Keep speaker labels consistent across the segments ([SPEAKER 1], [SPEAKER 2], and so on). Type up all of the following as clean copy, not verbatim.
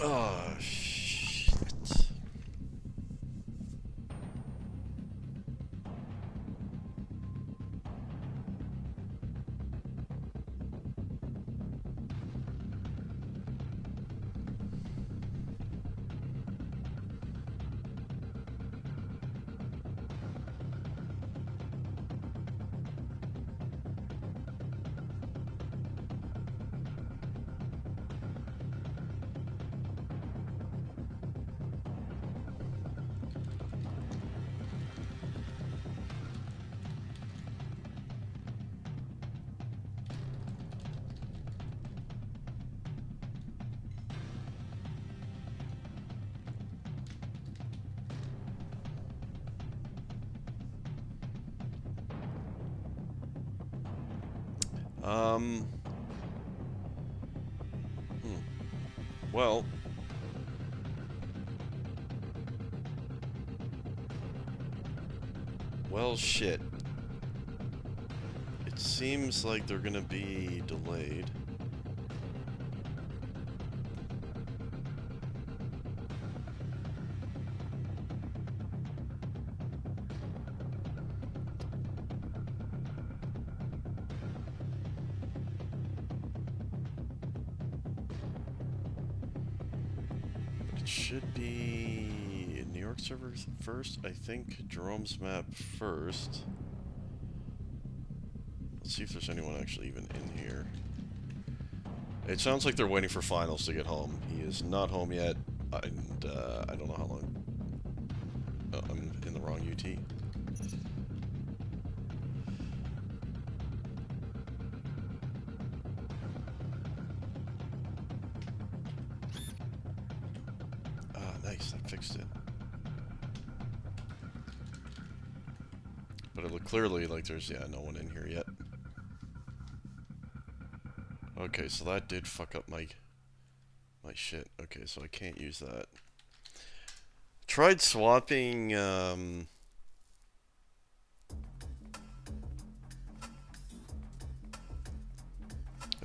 [SPEAKER 1] Oh, shit. Um, hmm. Well, shit. It seems like they're gonna be delayed. But it should be New York server first. I think Jerome's map first. Let's see if there's anyone actually even in here. It sounds like they're waiting for finals to get home. He is not home yet, and I don't know how long. Oh, I'm in the wrong UT. Ah, nice, I fixed it. But it looked clearly like there's, yeah, no one in here yet. Okay, so that did fuck up my shit. Okay, so I can't use that. Tried swapping, I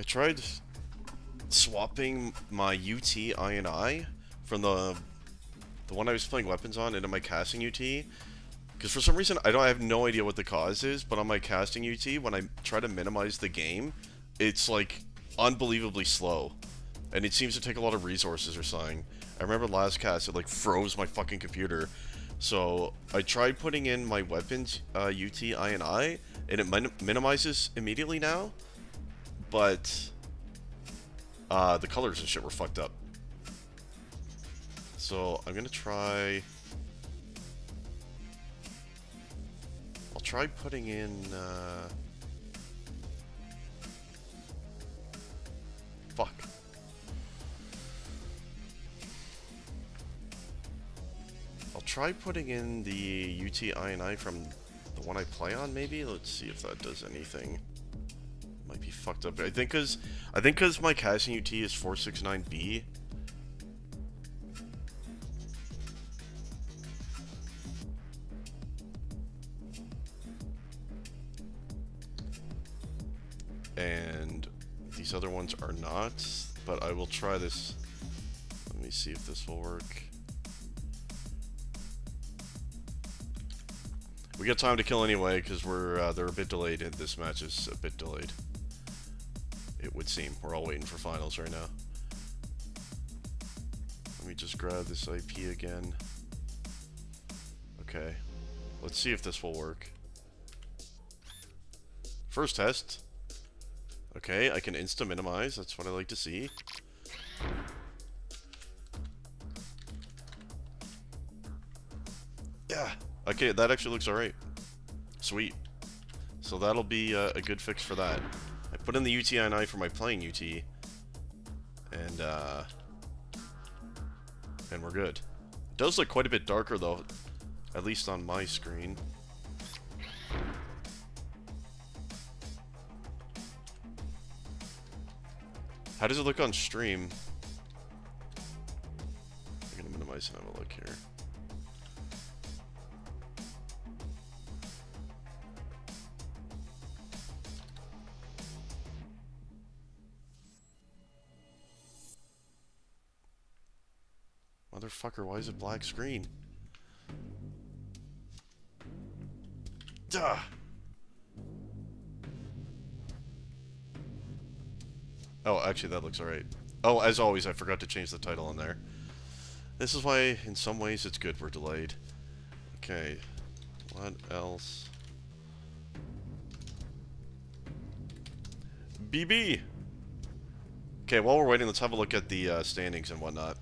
[SPEAKER 1] tried swapping my UT INI from the one I was playing weapons on into my casting UT. Because for some reason, I have no idea what the cause is, but on my casting UT, when I try to minimize the game, it's like unbelievably slow. And it seems to take a lot of resources or something. I remember last cast, it like froze my fucking computer. So I tried putting in my weapons UT INI, and it minimizes immediately now. But the colors and shit were fucked up. So I'm gonna try. I'll try putting in. Fuck. I'll try putting in the UT INI from the one I play on. Maybe let's see if that does anything. Might be fucked up. I think cause my casting UT is 469B. And these other ones are not, but I will try this. Let me see if this will work. We got time to kill anyway, because they're a bit delayed, and this match is a bit delayed. It would seem. We're all waiting for finals right now. Let me just grab this IP again. Okay. Let's see if this will work. First test. Okay, I can insta-minimize. That's what I like to see. Yeah. Okay, that actually looks alright. Sweet. So that'll be a good fix for that. I put in the UTINI for my playing UT. And we're good. It does look quite a bit darker though. At least on my screen. How does it look on stream? I'm gonna minimize and have a look here. Motherfucker, why is it black screen? Duh! Oh, actually, that looks alright. Oh, as always, I forgot to change the title on there. This is why, in some ways, it's good we're delayed. Okay. What else? BB! Okay, while we're waiting, let's have a look at the standings and whatnot.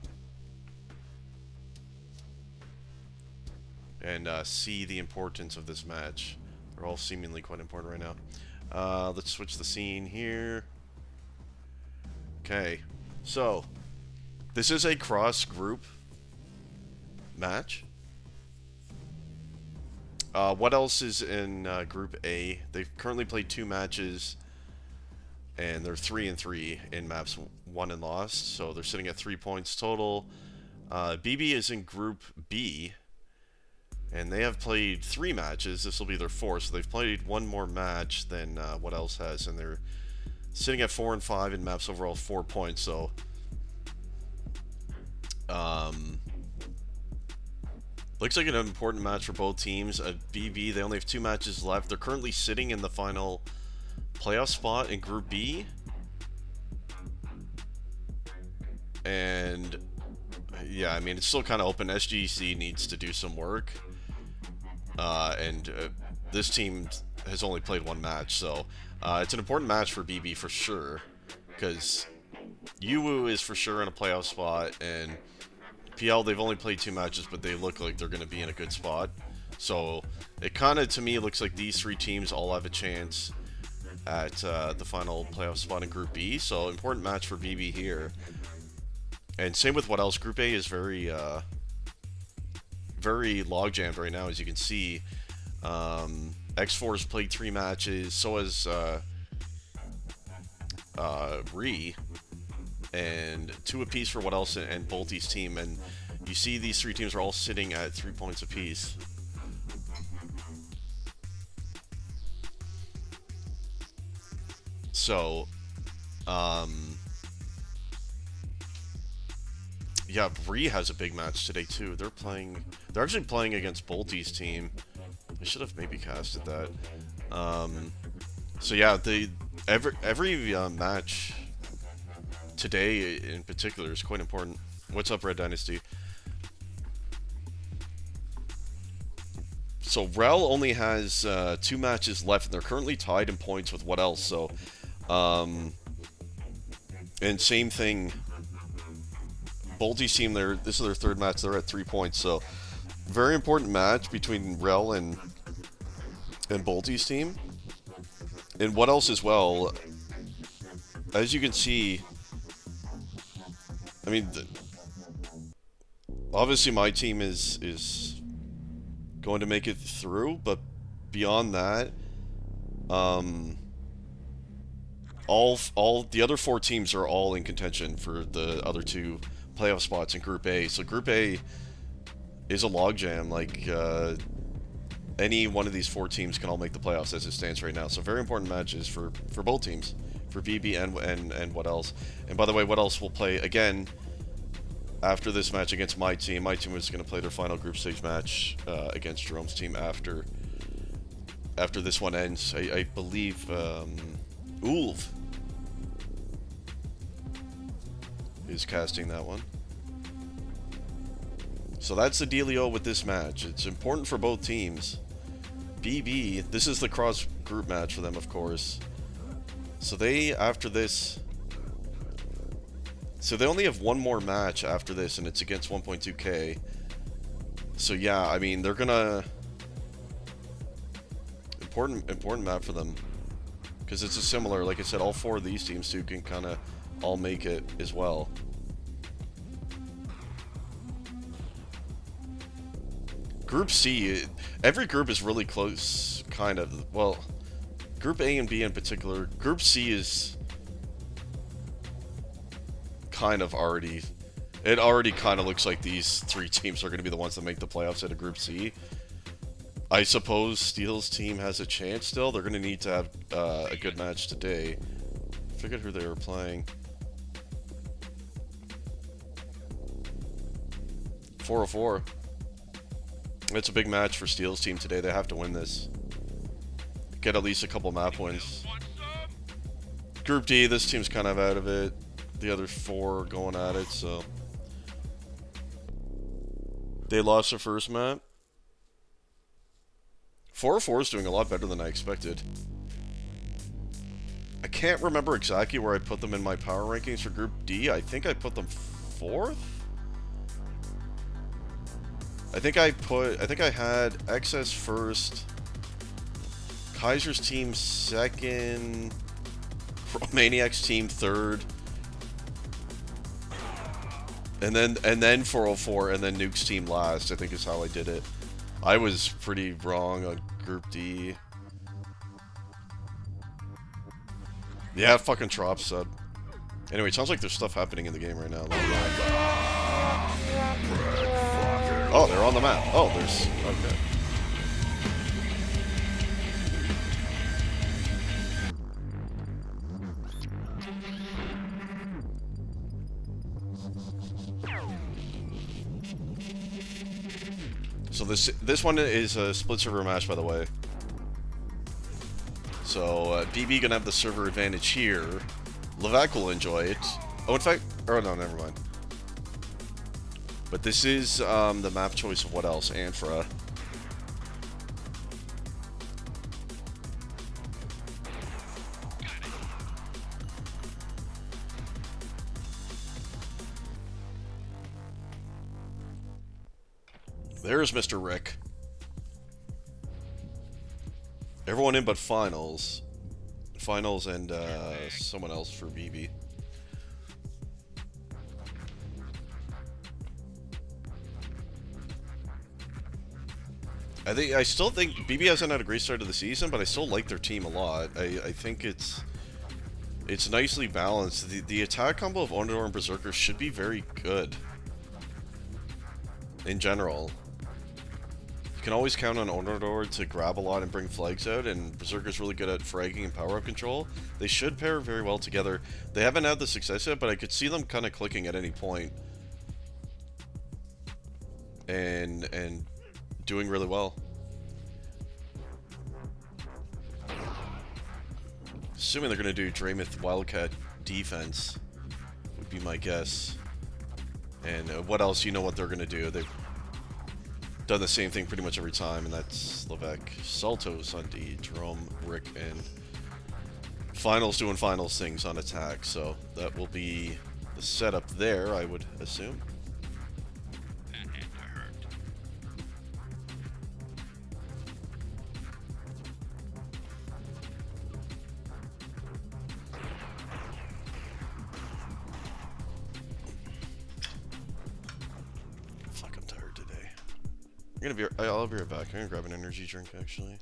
[SPEAKER 1] And see the importance of this match. They're all seemingly quite important right now. Let's switch the scene here. Okay, so this is a cross-group match. WhatElse is in Group A. They've currently played 2 matches, and they're 3-3 in maps won and lost, so they're sitting at 3 points total. BB is in Group B, and they have played 3 matches. This will be their 4th, so they've played 1 more match than WhatElse has, and they're sitting at 4-5 in maps overall 4 points. So, looks like an important match for both teams. At BB, they only have 2 matches left. They're currently sitting in the final playoff spot in Group B, and yeah, I mean, it's still kind of open. SGC needs to do some work, and this team has only played 1 match, so it's an important match for BB for sure, because Yuwu is for sure in a playoff spot, and PL, they've only played 2 matches, but they look like they're going to be in a good spot. So it kind of, to me, looks like these 3 teams all have a chance at the final playoff spot in Group B. So important match for BB here. And same with WhatElse. Group A is very log-jammed right now, as you can see. X4 has played 3 matches, so has Re, and 2 apiece for WhatElse and Bolty's team. And you see these 3 teams are all sitting at 3 points apiece. So, yeah, Re has a big match today too. They're actually playing against Bolty's team. I should have maybe casted that. So yeah, every match today in particular is quite important. What's up, Red Dynasty? So Rel only has 2 matches left, and they're currently tied in points with WhatElse. So, and same thing. Bolty's team, this is their 3rd match. They're at 3 points. So, very important match between Rel and Bolty's team. And WhatElse as well. As you can see, I mean, obviously my team is going to make it through, but beyond that, all the other 4 teams are all in contention for the other 2 playoff spots in Group A. So Group A is a logjam. Like, any one of these 4 teams can all make the playoffs as it stands right now. So very important matches for both teams, for BB and WhatElse. And by the way, WhatElse will play again after this match against my team. My team was going to play their final group stage match against Jerome's team after this one ends. I believe Ulv is casting that one. So that's the dealio with this match. It's important for both teams. BB, this is the cross group match for them, of course. So they, after this, so they only have 1 more match after this, and it's against 1.2k. So yeah, I mean, they're gonna important map for them, because it's a similar, like I said, all 4 of these teams too can kind of all make it as well. Group C, every group is really close, kind of. Well, Group A and B in particular. Group C is kind of already... It already kind of looks like these 3 teams are going to be the ones that make the playoffs out of Group C. I suppose Steel's team has a chance still. They're going to need to have a good match today. I forget who they were playing. 404. It's a big match for Steel's team today. They have to win this. Get at least a couple map wins. Group D, this team's kind of out of it. The other 4 are going at it, so... They lost their first map. 404 is doing a lot better than I expected. I can't remember exactly where I put them in my power rankings for Group D. I think I put them 4th? I think I had XS first, Kaiser's team 2nd, Maniac's team 3rd, and then 404, and then Nuke's team last, I think is how I did it. I was pretty wrong on Group D. Yeah, fucking Trop sub. Anyway, it sounds like there's stuff happening in the game right now. Oh, they're on the map. Oh, there's... Okay. So this one is a split server match, by the way. So BB gonna have the server advantage here. Levac will enjoy it. Oh, in fact, oh no, never mind. But this is the map choice of WhatElse, Anfra. There's Mr. Rick. Everyone in but finals. Finals and someone else for BB. I still think BB hasn't had a great start to the season, but I still like their team a lot. I think it's nicely balanced. The attack combo of Onodor and Berserker should be very good in general. You can always count on Onodor to grab a lot and bring flags out, and Berserker's really good at fragging and power-up control. They should pair very well together. They haven't had the success yet, but I could see them kind of clicking at any point. And doing really well. Assuming they're going to do Draymouth Wildcat defense, would be my guess. And WhatElse, you know what they're going to do. They've done the same thing pretty much every time, and that's Levac, Saltos on D, Jerome, Rick, and Finals doing Finals things on attack. So that will be the setup there, I would assume. I'll be right back. I'm gonna grab an energy drink, actually.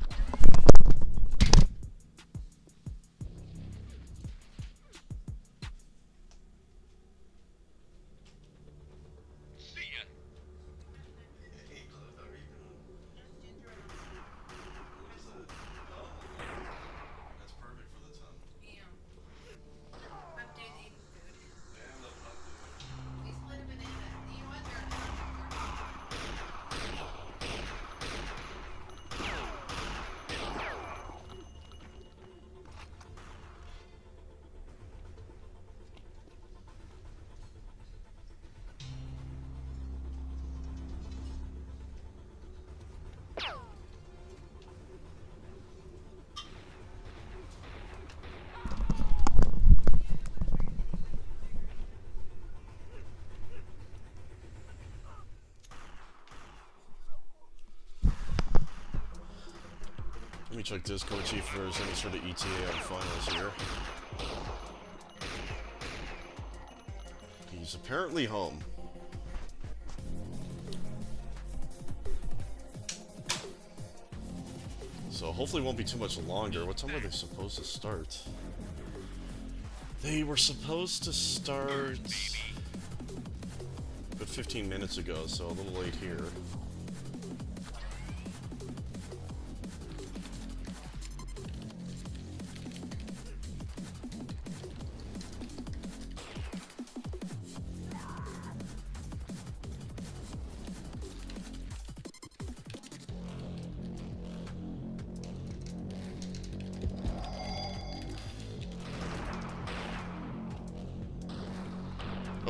[SPEAKER 1] Let me check Discord, see if there's any sort of ETA on finals here. He's apparently home. So hopefully it won't be too much longer. What time were they supposed to start? They were supposed to start about 15 minutes ago, so a little late here.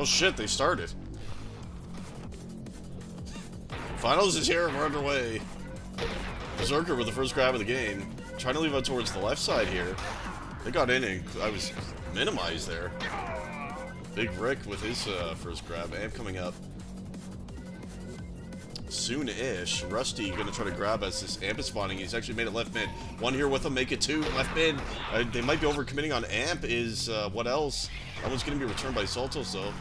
[SPEAKER 1] Oh shit, they started. Finals is here, we're underway. Berserker with the first grab of the game. Trying to leave out towards the left side here. They got in and I was minimized there. Big Rick with his first grab. Amp coming up soon-ish. Rusty gonna try to grab as this Amp is spawning. He's actually made it left mid. One here with him, make it two. Left mid. They might be overcommitting on Amp is WhatElse. That one's gonna be returned by saCTF though.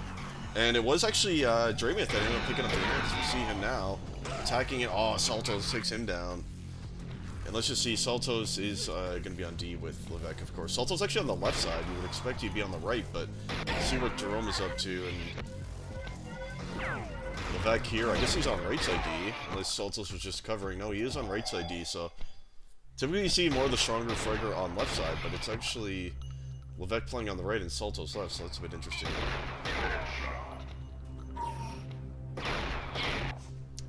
[SPEAKER 1] And it was actually Dreamith that ended up picking up the Amps. We see him now. Attacking it. Oh, saCTF takes him down. And let's just see, saCTF is going to be on D with Levesque, of course. saCTF's actually on the left side. You would expect he'd be on the right, but let's see what Jerome is up to. And Levesque here, I guess he's on right side D, unless saCTF was just covering. No, he is on right side D, so typically you see more of the stronger fragger on left side, but it's actually Levesque playing on the right and saCTF's left, so that's a bit interesting.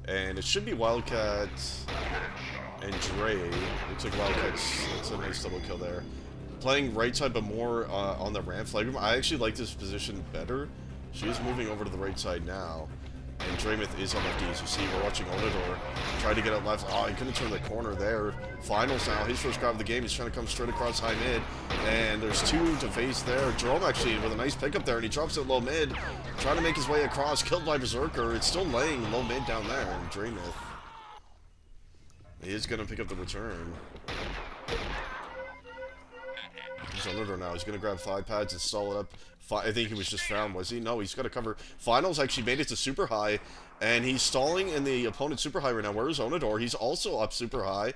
[SPEAKER 1] And it should be Wildcat and Dre. Looks like Wildcat's, that's a nice double kill there. Playing right side, but more on the ramp flag. I actually like this position better. She is moving over to the right side now. And Dreamith is on left D, as you see. We're watching Onidor try to get it left. Oh, he couldn't turn the corner there. Finals now, his first grab of the game. He's trying to come straight across high mid. And there's two to face there. Jerome actually with a nice pickup there, and he drops it low mid. Trying to make his way across, killed by Berserker. It's still laying low mid down there, and Dreamith. He is going to pick up the return. He's on Onidor now. He's going to grab 5 pads and stall it up. I think he was just found, was he? No, he's got to cover. Finals actually made it to super high, and he's stalling in the opponent's super high right now. Where's Onidor? He's also up super high,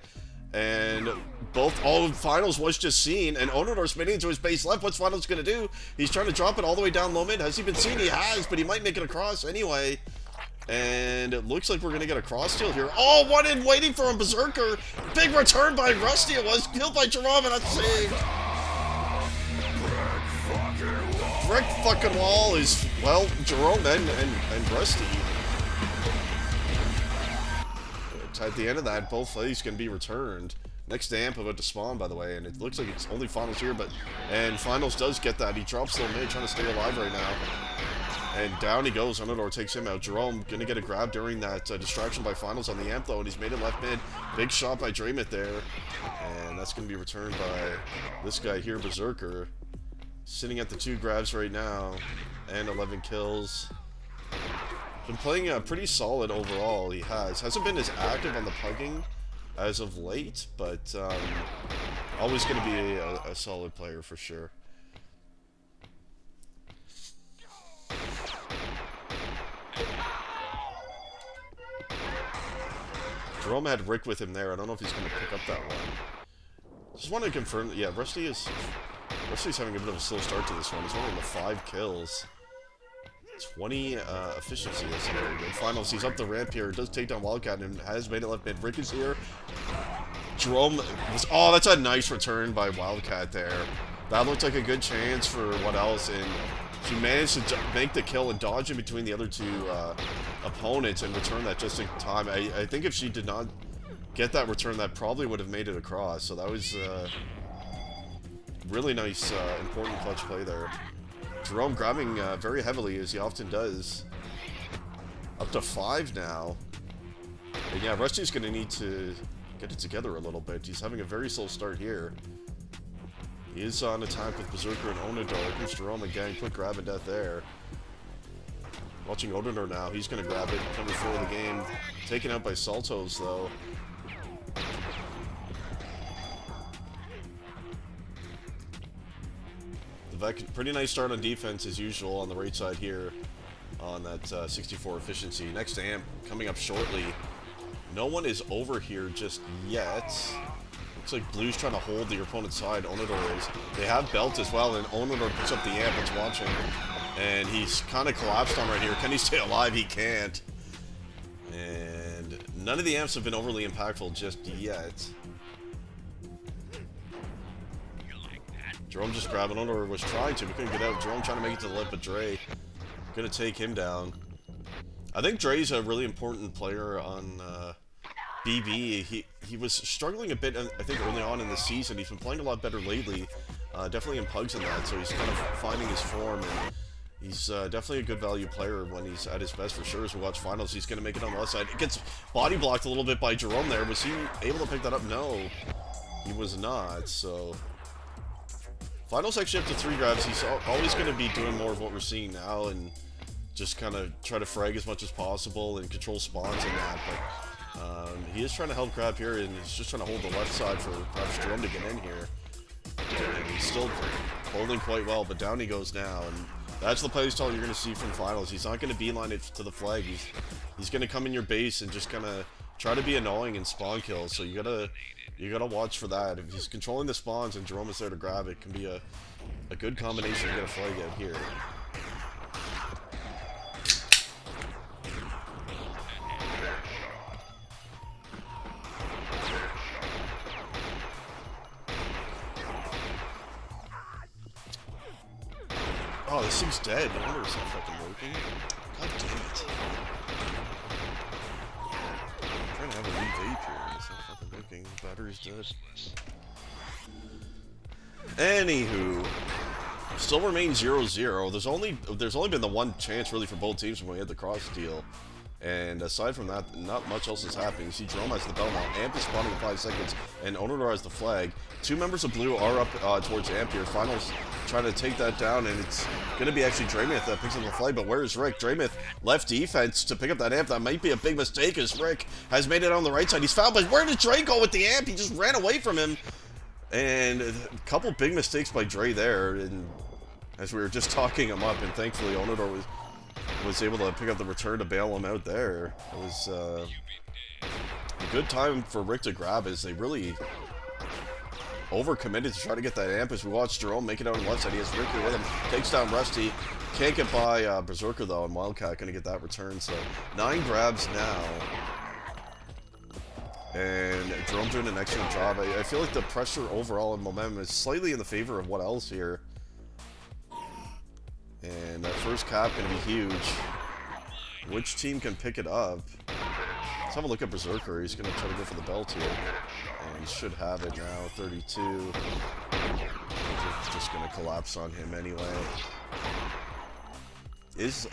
[SPEAKER 1] and Finals was just seen, and Onidor's spinning into his base left. What's Finals going to do? He's trying to drop it all the way down low mid. Has he been seen? He has, but he might make it across anyway. And it looks like we're going to get a cross steal here. Oh, one in waiting for him, Berserker. Big return by Rusty. It was killed by Jerome, and that's saved. Brick fucking wall is, well, Jerome and Rusty. At the end of that, both plays can be returned. Next Amp about to spawn, by the way, and it looks like it's only Finals here, and Finals does get that. He drops low mid, trying to stay alive right now. And down he goes. Onidor takes him out. Jerome gonna get a grab during that distraction by Finals on the Amp, though, and he's made it left mid. Big shot by Dreamith there. And that's gonna be returned by this guy here, Berserker. Sitting at the 2 grabs right now, and 11 kills. Been playing pretty solid overall, he has. Hasn't been as active on the pugging as of late, but always going to be a solid player for sure. Jerome had Rick with him there. I don't know if he's going to pick up that one. Just want to confirm that, yeah, Rusty's having a bit of a slow start to this one. He's only in the 5 kills. 20 efficiency, that's very good. Finals, he's up the ramp here. Does take down Wildcat and has made it left mid. Rick is here. Jerome was, oh, that's a nice return by Wildcat there. That looked like a good chance for WhatElse, and she managed to make the kill and dodge in between the other 2 opponents and return that just in time. I think if she did not get that return, that probably would have made it across. So that was really nice, important clutch play there. Jerome grabbing very heavily, as he often does. Up to 5 now. And yeah, Rusty's going to need to get it together a little bit. He's having a very slow start here. He is on attack with Berserker and Onidor. Here's Jerome again. Quick grab and death there. Watching Onidor now. He's going to grab it. Coming forward the game. Taken out by saCTF, though. Pretty nice start on defense as usual on the right side here on that 64 efficiency. Next Amp coming up shortly. No one is over here just yet. Looks like Blue's trying to hold the opponent's side. Onidor is. They have Belt as well, and Onidor picks up the Amp. It's watching. And he's kind of collapsed on right here. Can he stay alive? He can't. And none of the Amps have been overly impactful just yet. Jerome just grabbing Onidor was trying to, but couldn't get out. Jerome trying to make it to the lip, but Dre gonna take him down. I think Dre's a really important player on BB. He was struggling a bit, I think, early on in the season. He's been playing a lot better lately, definitely in pugs and that, so he's kind of finding his form. And He's definitely a good value player when he's at his best for sure. As we watch finals, he's going to make it on the left side. It gets body blocked a little bit by Jerome there. Was he able to pick that up? No, he was not. So finals actually up to 3 grabs. He's always going to be doing more of what we're seeing now and just kind of try to frag as much as possible and control spawns and that. But he is trying to help grab here, and he's just trying to hold the left side for perhaps Jerome to get in here. And he's still holding quite well, but down he goes now. And that's the play style you're going to see from finals. He's not going to beeline it to the flag. He's going to come in your base and just kind of try to be annoying and spawn kills. So you gotta watch for that. If he's controlling the spawns and Jerome is there to grab, it can be a good combination to get a flag out here. Oh, this thing's dead. I wonder it's not fucking working. God damn it. I'm trying to have a revape here. It's not fucking working. The battery's dead. Anywho. Still remains 0-0. There's only been the one chance really for both teams when we had the cross steal. And aside from that, not much else is happening. You see Jerome has the bell now. Amp is spawning in 5 seconds, and Onodor has the flag. 2 members of blue are up towards Amp here. Finals trying to take that down, and it's going to be actually Draymith that picks up the flag, but where is Rick? Draymith left defense to pick up that Amp. That might be a big mistake as Rick has made it on the right side. He's fouled, but where did Dre go with the Amp? He just ran away from him. And a couple big mistakes by Dre there, and as we were just talking him up, and thankfully Onodor was able to pick up the return to bail him out there. It was a good time for Rick to grab as they really overcommitted to try to get that Amp. As we watch Jerome make it out on the left side, he has Rick here with him, takes down Rusty, can't get by Berserker though, and Wildcat gonna get that return. So 9 grabs now, and Jerome doing an excellent job. I feel like the pressure overall and momentum is slightly in the favor of WhatElse here. And that first cap going to be huge. Which team can pick it up? Let's have a look at Berserker. He's going to try to go for the belt here. And he should have it now. 32. Just going to collapse on him anyway. Is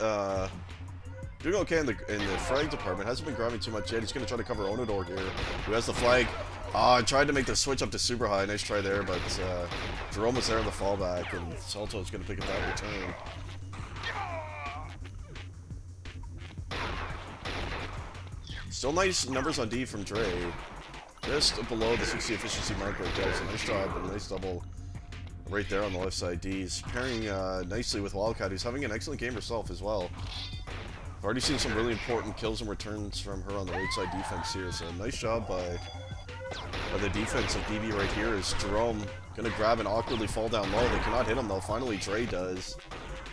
[SPEAKER 1] doing okay in the frag department. Hasn't been grabbing too much yet. He's going to try to cover Onodor here, who has the flag. Tried to make the switch up to super high. Nice try there, but Jerome was there on the fallback, and Salto's going to pick up that return. Still nice numbers on D from Dre. Just below the 60 efficiency mark right there. So nice job, and a nice double right there on the left side. D's pairing nicely with Wildcat, who's having an excellent game herself as well. I've already seen some really important kills and returns from her on the right side defense here. So nice job by the defense of DB right here. Is Jerome gonna grab and awkwardly fall down low. They cannot hit him though. Finally Dre does.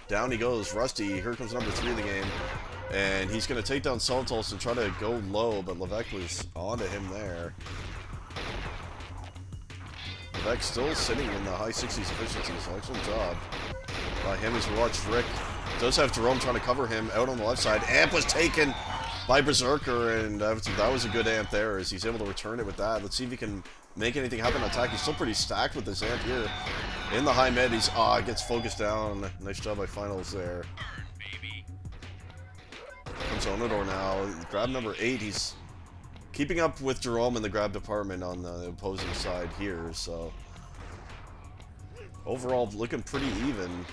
[SPEAKER 1] Down he goes. Rusty, here comes number 3 of the game. And he's gonna take down Saltos and try to go low, but Levesque was onto him there. Levesque still sitting in the high 60s efficiency, so excellent job by him as we watch Rick. Does have Jerome trying to cover him out on the left side. Amp was taken by Berserker, and that was a good Amp there as he's able to return it with that. Let's see if he can make anything happen on attack. He's still pretty stacked with this Amp here. In the high mid, he's gets focused down. Nice job by Finals there. Comes Onodor now. Grab number 8. He's keeping up with Jerome in the grab department on the opposing side here, so overall looking pretty even.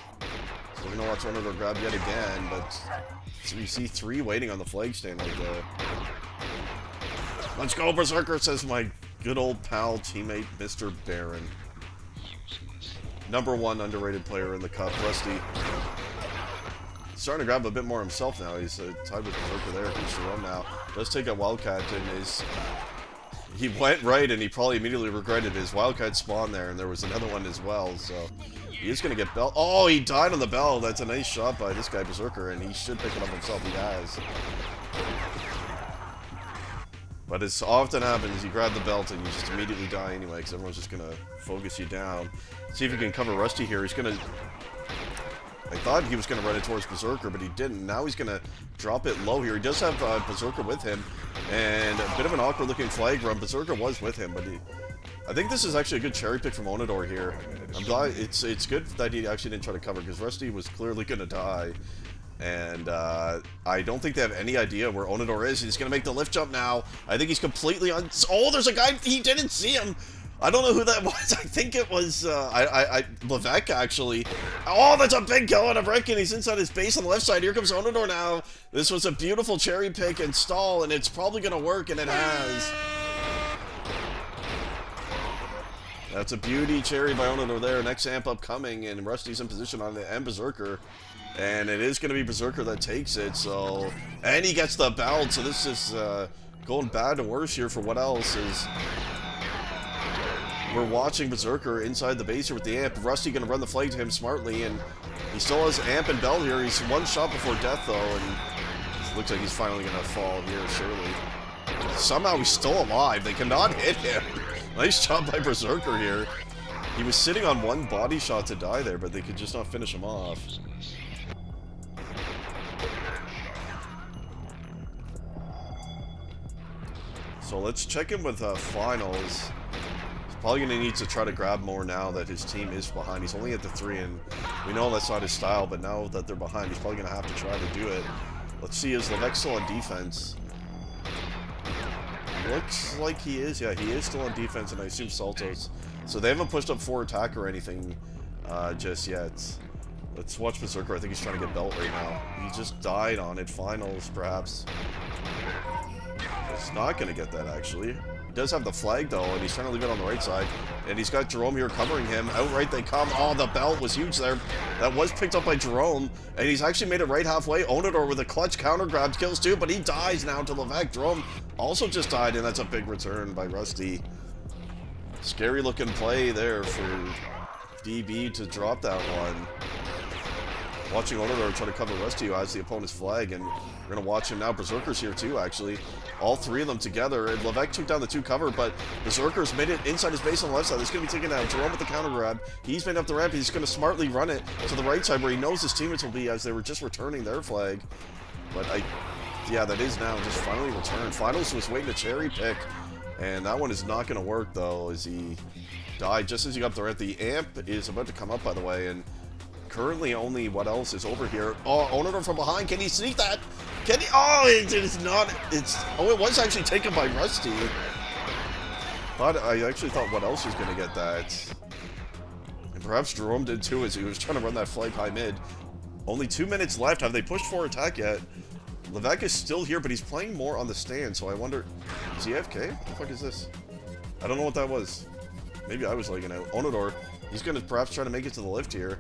[SPEAKER 1] So we're gonna watch Onodor grab yet again, but we see 3 waiting on the flag stand right there. Let's go, Berserker, says my good old pal teammate, Mr. Barron. Number 1 underrated player in the cup, Rusty. Starting to grab a bit more himself now. He's tied with Berserker there. He's Jerome now. Does take a Wildcat, and he went right, and he probably immediately regretted his Wildcat spawn there, and there was another one as well, so he is going to get bell. Oh, he died on the bell. That's a nice shot by this guy, Berserker, and he should pick it up himself. He has. But as often happens, you grab the belt and you just immediately die anyway, because everyone's just going to focus you down. See if he can cover Rusty here. He's going to I thought he was going to run it towards Berserker, but he didn't. Now he's going to drop it low here. He does have Berserker with him, and a bit of an awkward-looking flag run. Berserker was with him, but I think this is actually a good cherry pick from Onodor here. I'm glad it's good that he actually didn't try to cover, because Rusty was clearly going to die. And I don't think they have any idea where Onodor is. He's going to make the lift jump now. I think he's completely on... Oh, there's a guy... He didn't see him. I don't know who that was. I think it was, Levesque, actually. Oh, that's a big kill on a brick, and he's inside his base on the left side. Here comes Onodor now. This was a beautiful cherry pick and stall, and it's probably going to work, and it has. That's a beauty cherry by Onodor there. Next amp upcoming, and Rusty's in position on it, and Berserker. And it is going to be Berserker that takes it, so... And he gets the belt, so this is going bad to worse here for WhatElse is... We're watching Berserker inside the base here with the amp. Rusty going to run the flag to him smartly, and he still has amp and belt here. He's one shot before death, though, and it looks like he's finally going to fall here, surely. Somehow he's still alive. They cannot hit him. Nice job by Berserker here. He was sitting on one body shot to die there, but they could just not finish him off. So let's check in with finals. Probably going to need to try to grab more now that his team is behind. He's only at the 3, and we know that's not his style, but now that they're behind, he's probably going to have to try to do it. Let's see, is Levesque still on defense? Looks like he is. Yeah, he is still on defense, and I assume Saltos. So they haven't pushed up 4 attack or anything just yet. Let's watch Berserker. I think he's trying to get belt right now. He just died on it. Finals, perhaps. He's not going to get that, actually. Does have the flag though, and he's trying to leave it on the right side, and he's got Jerome here covering him. Outright they come. Oh, the belt was huge there. That was picked up by Jerome, and he's actually made it right halfway. Onodor with a clutch counter grab kills too, but he dies now to Levesque. Jerome also just died, and that's a big return by Rusty. Scary looking play there for DB to drop that one. Watching Onodor try to cover Rusty, who has the opponent's flag, and we're going to watch him now. Berserker's here too, actually. All 3 of them together, and Levesque took down the 2 cover, but Berserker's made it inside his base on the left side. This is going to be taken down. Jerome with the counter grab. He's made up the ramp. He's going to smartly run it to the right side where he knows his teammates will be as they were just returning their flag. But yeah, that is now just finally returned. Finals was waiting to cherry pick, and that one is not going to work, though, as he died just as he got up the ramp. The amp is about to come up, by the way, and currently only WhatElse is over here. Oh, Onodor from behind. Can he sneak that? Can he? Oh, it's not. Oh, it was actually taken by Rusty. But I actually thought WhatElse was going to get that. And perhaps Jerome did too, as he was trying to run that flag high mid. Only 2 minutes left. Have they pushed for attack yet? Levesque is still here, but he's playing more on the stand, so I wonder... Is he AFK? What the fuck is this? I don't know what that was. Maybe I was lagging out. Onodor, he's going to perhaps try to make it to the lift here.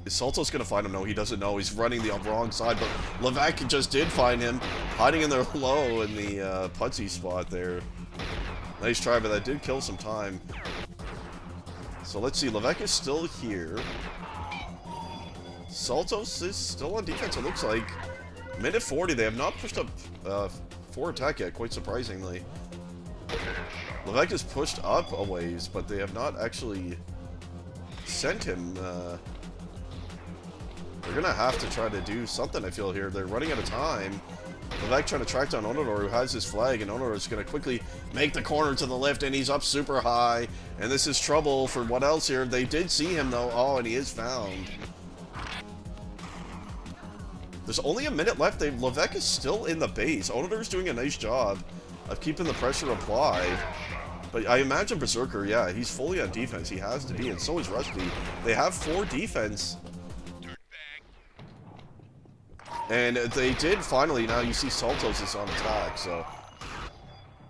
[SPEAKER 1] Is Saltos going to find him? No, he doesn't know. He's running the wrong side, but Levesque just did find him, hiding in there low in the putsy spot there. Nice try, but that did kill some time. So let's see. Levesque is still here. Saltos is still on defense, it looks like. Minute 40. They have not pushed up 4 attack yet, quite surprisingly. Levesque is pushed up a ways, but they have not actually sent him... They're going to have to try to do something, I feel, here. They're running out of time. Levesque trying to track down Onodor, who has his flag, and Onodor is going to quickly make the corner to the lift, and he's up super high. And this is trouble for WhatElse here. They did see him, though. Oh, and he is found. There's only a minute left. Levesque is still in the base. Onodor's doing a nice job of keeping the pressure applied. But I imagine Berserker, yeah, he's fully on defense. He has to be, and so is Rusty. They have 4 defense. And they did finally, now you see Saltos is on attack, so...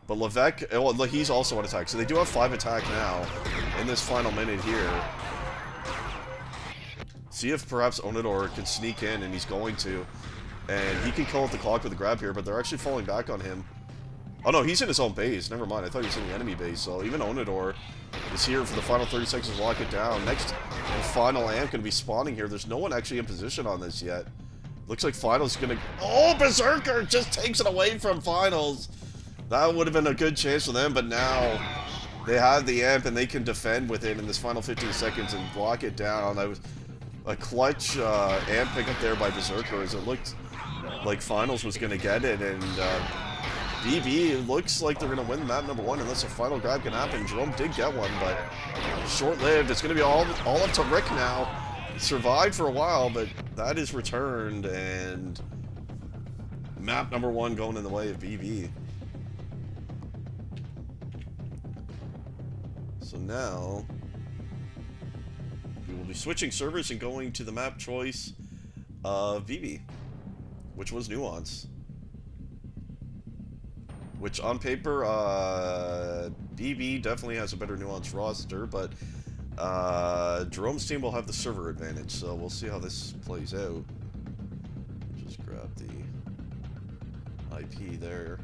[SPEAKER 1] But Levesque, well, he's also on attack, so they do have 5 attack now in this final minute here. See if perhaps Onodor can sneak in, and he's going to. And he can kill at the clock with a grab here, but they're actually falling back on him. Oh no, he's in his own base, never mind, I thought he was in the enemy base, so even Onodor is here for the final 30 seconds to lock it down. Next and final amp going to be spawning here. There's no one actually in position on this yet. Looks like Finals is gonna... Oh, Berserker just takes it away from Finals. That would have been a good chance for them, but now they have the amp and they can defend with it in this final 15 seconds and block it down. a clutch amp pickup there by Berserker, as it looked like Finals was going to get it, and BB looks like they're going to win map number 1 unless a final grab can happen. Jerome did get one, but short-lived. It's going to be all up to Rick now. He survived for a while, but that is returned, and map number 1 going in the way of BB. So now we will be switching servers and going to the map choice of BB, which was Nuance. Which on paper, BB definitely has a better Nuance roster, but Jerome's team will have the server advantage, so we'll see how this plays out. Just grab the IP there.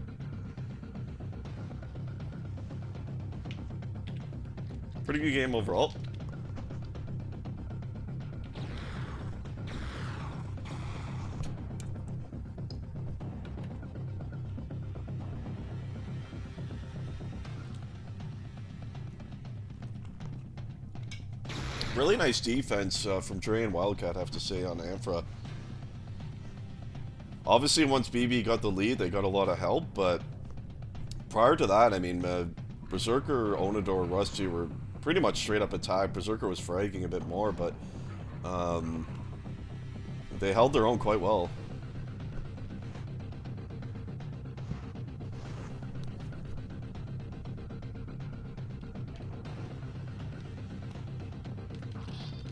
[SPEAKER 1] Pretty good game overall. Really nice defense from Dre and Wildcat, I have to say, on Amphra. Obviously, once BB got the lead, they got a lot of help, but prior to that, I mean, Berserker, Onodor, Rusty were pretty much straight up attack. Berserker was fragging a bit more, but they held their own quite well.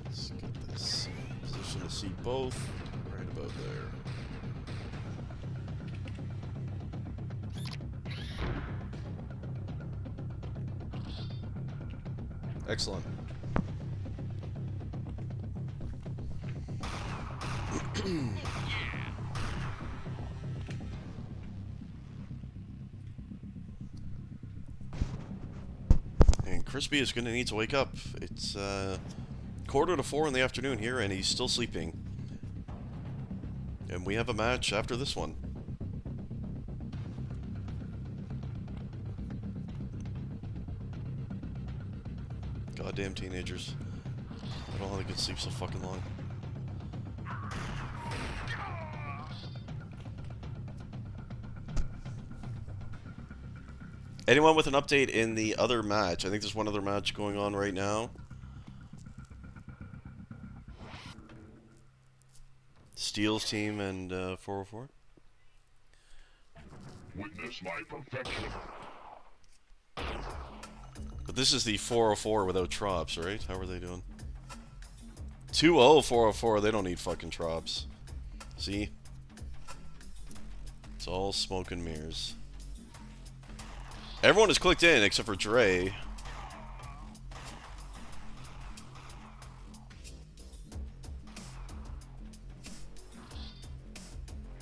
[SPEAKER 1] Let's get this position to see both right about there. Excellent. And Crispy is going to need to wake up. It's 3:45 in the afternoon here, and he's still sleeping. And we have a match after this one. Goddamn teenagers. I don't know how they can sleep so fucking long. Anyone with an update in the other match? I think there's one other match going on right now. Steel's team and 404.
[SPEAKER 2] Witness my perfection.
[SPEAKER 1] But this is the 404 without Trops, right? How are they doing? 2-0 404, they don't need fucking Trops. See? It's all smoke and mirrors. Everyone is clicked in except for Dre.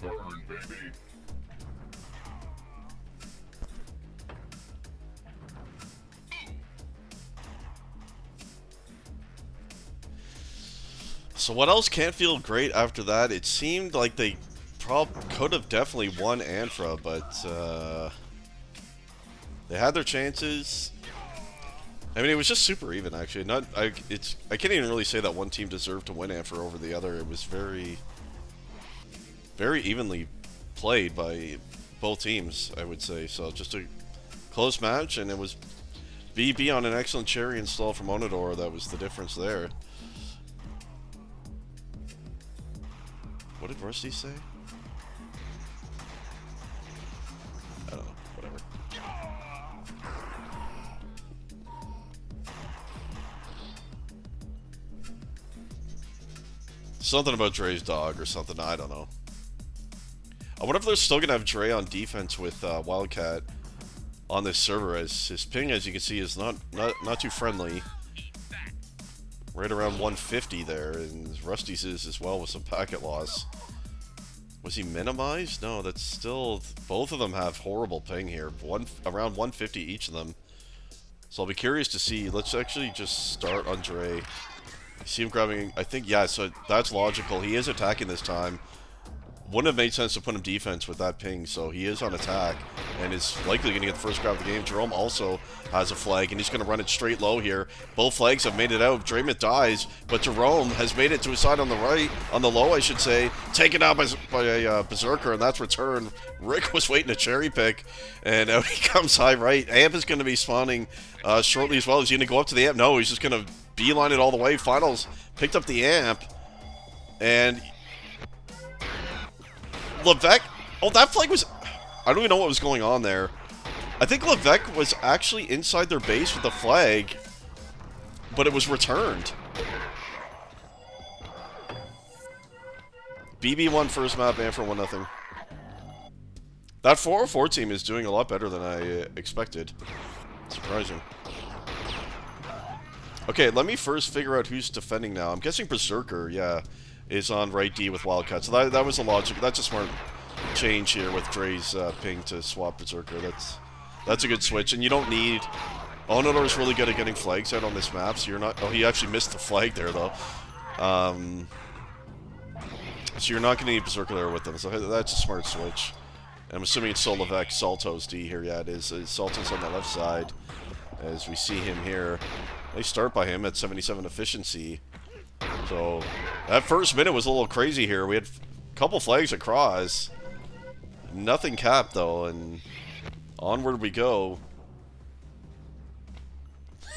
[SPEAKER 2] Burn, baby.
[SPEAKER 1] So what else can't feel great after that? It seemed like they could have definitely won Anfra, but they had their chances. I mean, it was just super even, actually. I can't even really say that one team deserved to win Anfra over the other. It was very evenly played by both teams, I would say. So just a close match, and it was BB on an excellent cherry install from Onodor that was the difference there. What did Rusty say? I don't know. Whatever. Something about Dre's dog or something. I don't know. I wonder if they're still gonna have Dre on defense with Wildcat on this server, as his ping, as you can see, is not too friendly. Right around 150 there, and Rusty's is as well with some packet loss. Was he minimized? No, that's still... Both of them have horrible ping here. Around 150 each of them. So I'll be curious to see. Let's actually just start on Dre. See him grabbing... I think, yeah, so that's logical. He is attacking this time. wouldn't have made sense to put him defense with that ping, so he is on attack and is likely going to get the first grab of the game. Jerome also has a flag, and he's going to run it straight low here. Both flags have made it out. Draymond dies, but Jerome has made it to his side on the right, on the low, I should say, taken out by a Berserker, and that's returned. Rick was waiting to cherry pick, and out he comes high right. Amp is going to be spawning shortly as well. Is he going to go up to the Amp? No, he's just going to beeline it all the way. Finals picked up the Amp, and Levesque, oh, that flag was, I don't even know what was going on there. I think Levesque was actually inside their base with the flag, but it was returned. BB won first map, and for 1-0. That 404 team is doing a lot better than I expected. Surprising. Okay, let me first figure out who's defending now. I'm guessing Berserker, yeah, is on right D with Wildcat. So that was a logic. That's a smart change here with Dre's ping to swap Berserker. That's a good switch, and you don't need. Onodor is really good at getting flags out on this map, so you're not. Oh, he actually missed the flag there though. So you're not going to need Berserker there with them. So that's a smart switch. And I'm assuming it's Solivec, Salto's D here. Yeah, it is. Salto's on the left side, as we see him here. Nice start by him at 77 efficiency. So, that first minute was a little crazy here. We had a couple flags across. Nothing capped, though, and onward we go.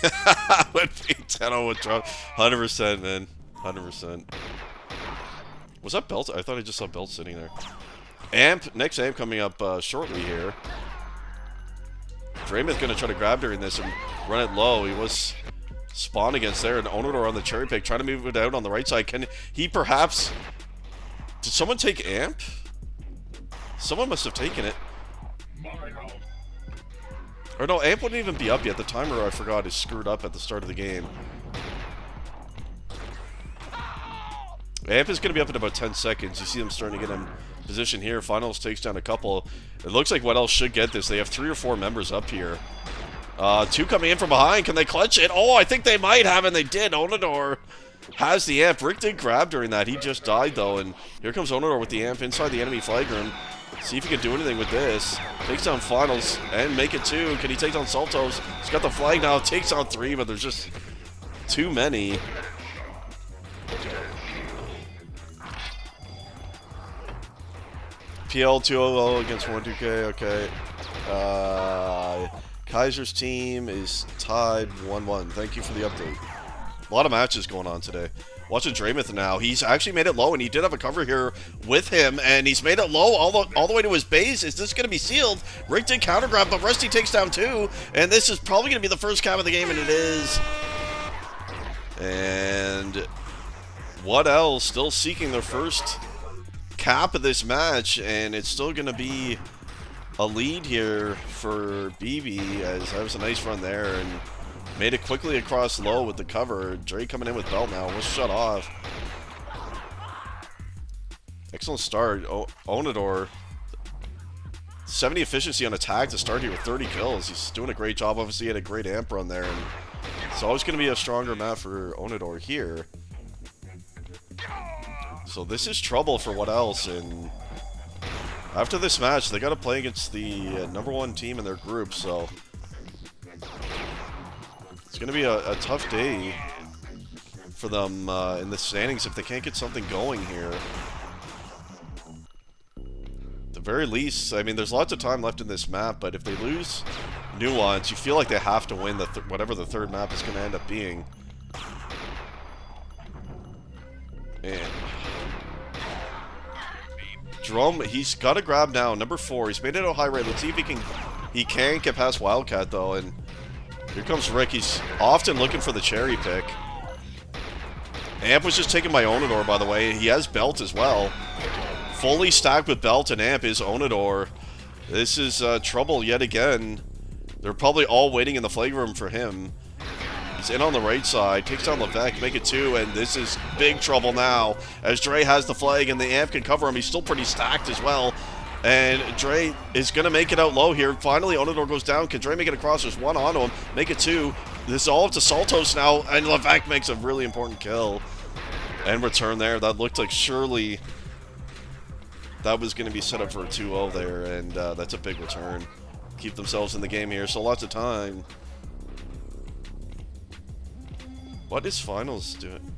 [SPEAKER 1] Would be 10-0 with drop. 100%, man. 100%. Was that Belt? I thought I just saw Belt sitting there. Amp, next Amp coming up shortly here. Draymond's going to try to grab during this and run it low. He was spawned against there, and Onodor on the cherry pick, trying to move it out on the right side. Can he perhaps... Did someone take Amp? Someone must have taken it. Or no, Amp wouldn't even be up yet. The timer, I forgot, is screwed up at the start of the game. Amp is going to be up in about 10 seconds. You see them starting to get in position here. Finals takes down a couple. It looks like WhatElse should get this. They have 3 or 4 members up here. 2 coming in from behind. Can they clutch it? Oh, I think they might have, and they did. Onodor has the Amp. Rick did grab during that. He just died, though, and here comes Onodor with the Amp inside the enemy flag room. See if he can do anything with this. Takes down Finals and make it 2. Can he take down Saltos? He's got the flag now. Takes on 3, but there's just too many. PL 2-0 against 1-2K, okay. Kaiser's team is tied 1-1. Thank you for the update. A lot of matches going on today. Watching Draymond now. He's actually made it low, and he did have a cover here with him, and he's made it low all the way to his base. Is this going to be sealed? Rick did counter grab, but Rusty takes down 2, and this is probably going to be the first cap of the game, and it is. And WhatElse still seeking their first cap of this match, and it's still going to be a lead here for BB, as that was a nice run there, and made it quickly across low with the cover. Dre coming in with Belt now, was shut off. Excellent start. Onodor, 70 efficiency on attack to start here with 30 kills. He's doing a great job. Obviously, he had a great amp run there, and it's always going to be a stronger map for Onodor here. So this is trouble for WhatElse, and after this match, they got to play against the #1 team in their group, so it's going to be a tough day for them in the standings if they can't get something going here. At the very least, I mean, there's lots of time left in this map, but if they lose Nuance, you feel like they have to win whatever the third map is going to end up being. And Jerome, he's got to grab now. Number 4. He's made it a high rate. Let's see if he can get past Wildcat, though. And here comes Rick. He's often looking for the cherry pick. Amp was just taken by Onodor, by the way. He has Belt as well. Fully stacked with Belt and Amp is Onodor. This is trouble yet again. They're probably all waiting in the flag room for him. He's in on the right side, takes down Levesque, make it 2, and this is big trouble now, as Dre has the flag and the Amp can cover him. He's still pretty stacked as well, and Dre is going to make it out low here. Finally, Onodor goes down. Can Dre make it across? There's 1 onto him, make it 2. This is all up to Saltos now, and Levesque makes a really important kill and return there. That looked like surely that was going to be set up for a 2-0 there, and that's a big return. Keep themselves in the game here, so lots of time. What is finals doing?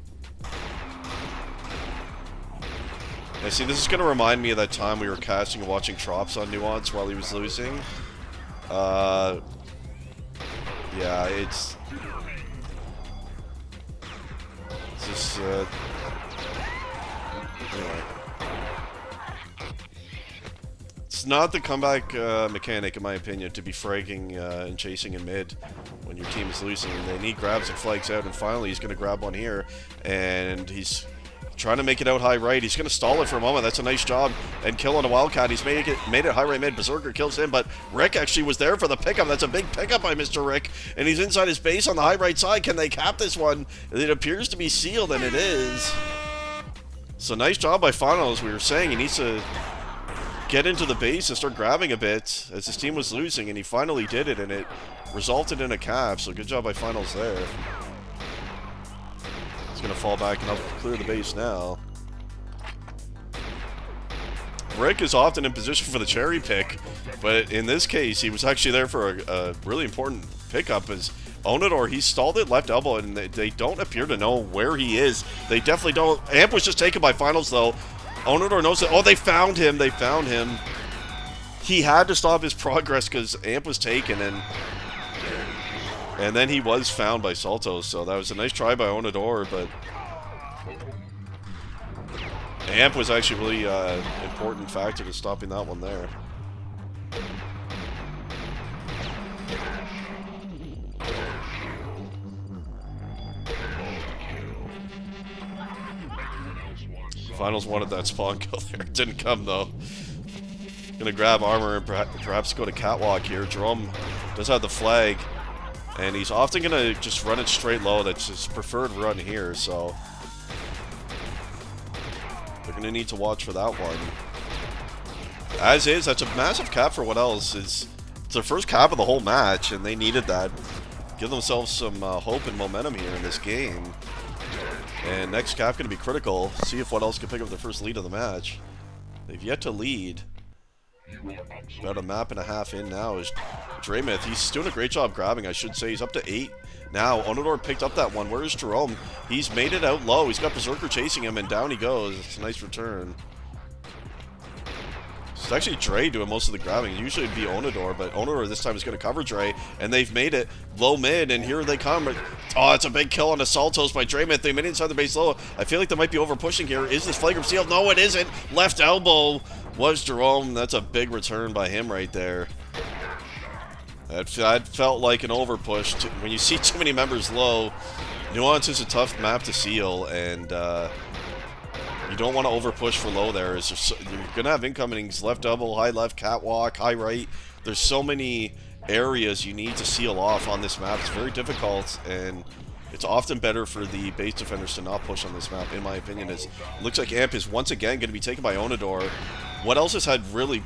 [SPEAKER 1] I see, this is going to remind me of that time we were casting and watching Trops on Nuance while he was losing. Yeah, it's just, anyway. It's not the comeback mechanic, in my opinion, to be fragging and chasing in mid when your team is losing. And then he grabs and flags out, and finally he's going to grab one here, and he's trying to make it out high right. He's going to stall it for a moment. That's a nice job. And kill on a Wildcat. He's made it high right mid. Berserker kills him, but Rick actually was there for the pickup. That's a big pickup by Mr. Rick. And he's inside his base on the high right side. Can they cap this one? It appears to be sealed, and it is. So nice job by Finals. We were saying he needs to get into the base and start grabbing a bit as his team was losing, and he finally did it, and it resulted in a cap. So good job by Finals there. He's going to fall back and help clear the base now. Rick is often in position for the cherry pick, but in this case, he was actually there for a really important pickup. As Onador, he stalled it left elbow, and they don't appear to know where he is. They definitely don't. Amp was just taken by Finals, though. Onador knows it. Oh, they found him. They found him. He had to stop his progress because Amp was taken, and then he was found by Salto, so that was a nice try by Onador, but Amp was actually really important factor to stopping that one there. Finals wanted that spawn kill there. It didn't come, though. Gonna grab armor and perhaps go to Catwalk here. Jerome does have the flag, and he's often gonna just run it straight low. That's his preferred run here, so they're gonna need to watch for that one. As is, that's a massive cap for WhatElse. It's their first cap of the whole match, and they needed that. Give themselves some hope and momentum here in this game. And next cap going to be critical. See if WhatElse can pick up the first lead of the match. They've yet to lead. About a map and a half in now is Draymith. He's doing a great job grabbing, I should say. He's up to 8 now. Onador picked up that one. Where is Jerome? He's made it out low. He's got Berserker chasing him, and down he goes. It's a nice return. It's actually Dre doing most of the grabbing. Usually it'd be Onador, but Onador this time is going to cover Dre, and they've made it low mid, and here they come. Oh, it's a big kill on the Saltos by Draymith. They made it inside the base low. I feel like they might be over pushing here. Is this flagrant sealed? No, it isn't. Left elbow was Jerome. That's a big return by him right there. That felt like an over push. When you see too many members low, Nuance is a tough map to seal, and you don't want to over push for low there. You're going to have incomings, left double, high left, catwalk, high right. There's so many areas you need to seal off on this map. It's very difficult, and it's often better for the base defenders to not push on this map, in my opinion. It looks like Amp is once again going to be taken by Onador. WhatElse has had really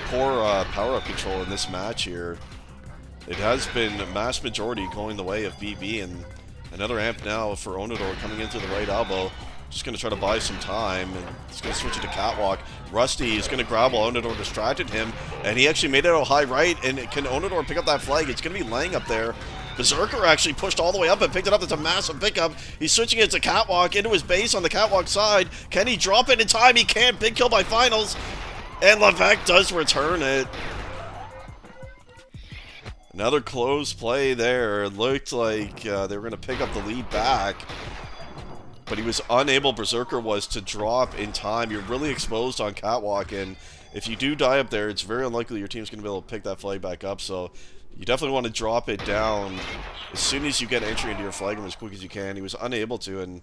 [SPEAKER 1] poor power-up control in this match here. It has been a mass majority going the way of BB, and another Amp now for Onador coming into the right elbow. Just going to try to buy some time, and he's going to switch it to Catwalk. Rusty is going to grab while Onador distracted him, and he actually made it out high right, and can Onador pick up that flag? It's going to be laying up there. Berserker actually pushed all the way up and picked it up. That's a massive pickup. He's switching it to Catwalk into his base on the Catwalk side. Can he drop it in time? He can't. Big kill by Finals, and Levesque does return it. Another close play there. It looked like they were going to pick up the lead back, but he was unable, Berserker was, to drop in time. You're really exposed on Catwalk, and if you do die up there, it's very unlikely your team's going to be able to pick that flag back up, so you definitely want to drop it down as soon as you get entry into your flag room as quick as you can. He was unable to, and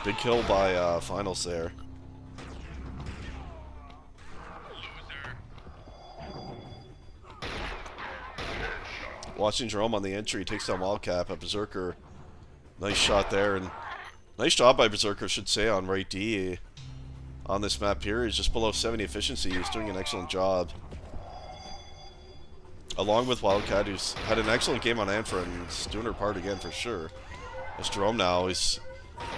[SPEAKER 1] big kill by Finals there. Watching Jerome on the entry, takes down Wildcat, but Berserker, nice shot there, and nice job by Berserker, I should say, on right D on this map here. He's just below 70 efficiency. He's doing an excellent job. Along with Wildcat, who's had an excellent game on Anfra and is doing her part again for sure. As Jerome now is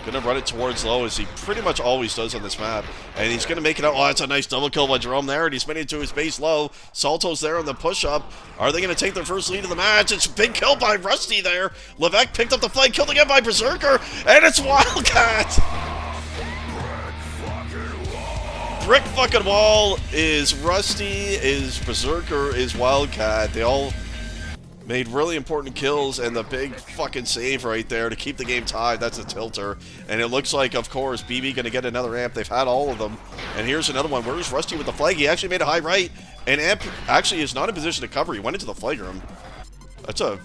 [SPEAKER 1] Gonna run it towards low, as he pretty much always does on this map. And he's gonna make it out. Oh, that's a nice double kill by Jerome there, and he's spinning to his base low. Salto's there on the push-up. Are they gonna take their first lead of the match? It's a big kill by Rusty there. Levesque picked up the flag, killed again by Berserker, and it's Wildcat! Brick fucking wall is Rusty, is Berserker, is Wildcat. They all made really important kills, and the big fucking save right there to keep the game tied. That's a tilter. And it looks like, of course, BB gonna get another amp. They've had all of them. And here's another one. Where's Rusty with the flag? He actually made a high right, and amp actually is not in position to cover. He went into the flagram. That's a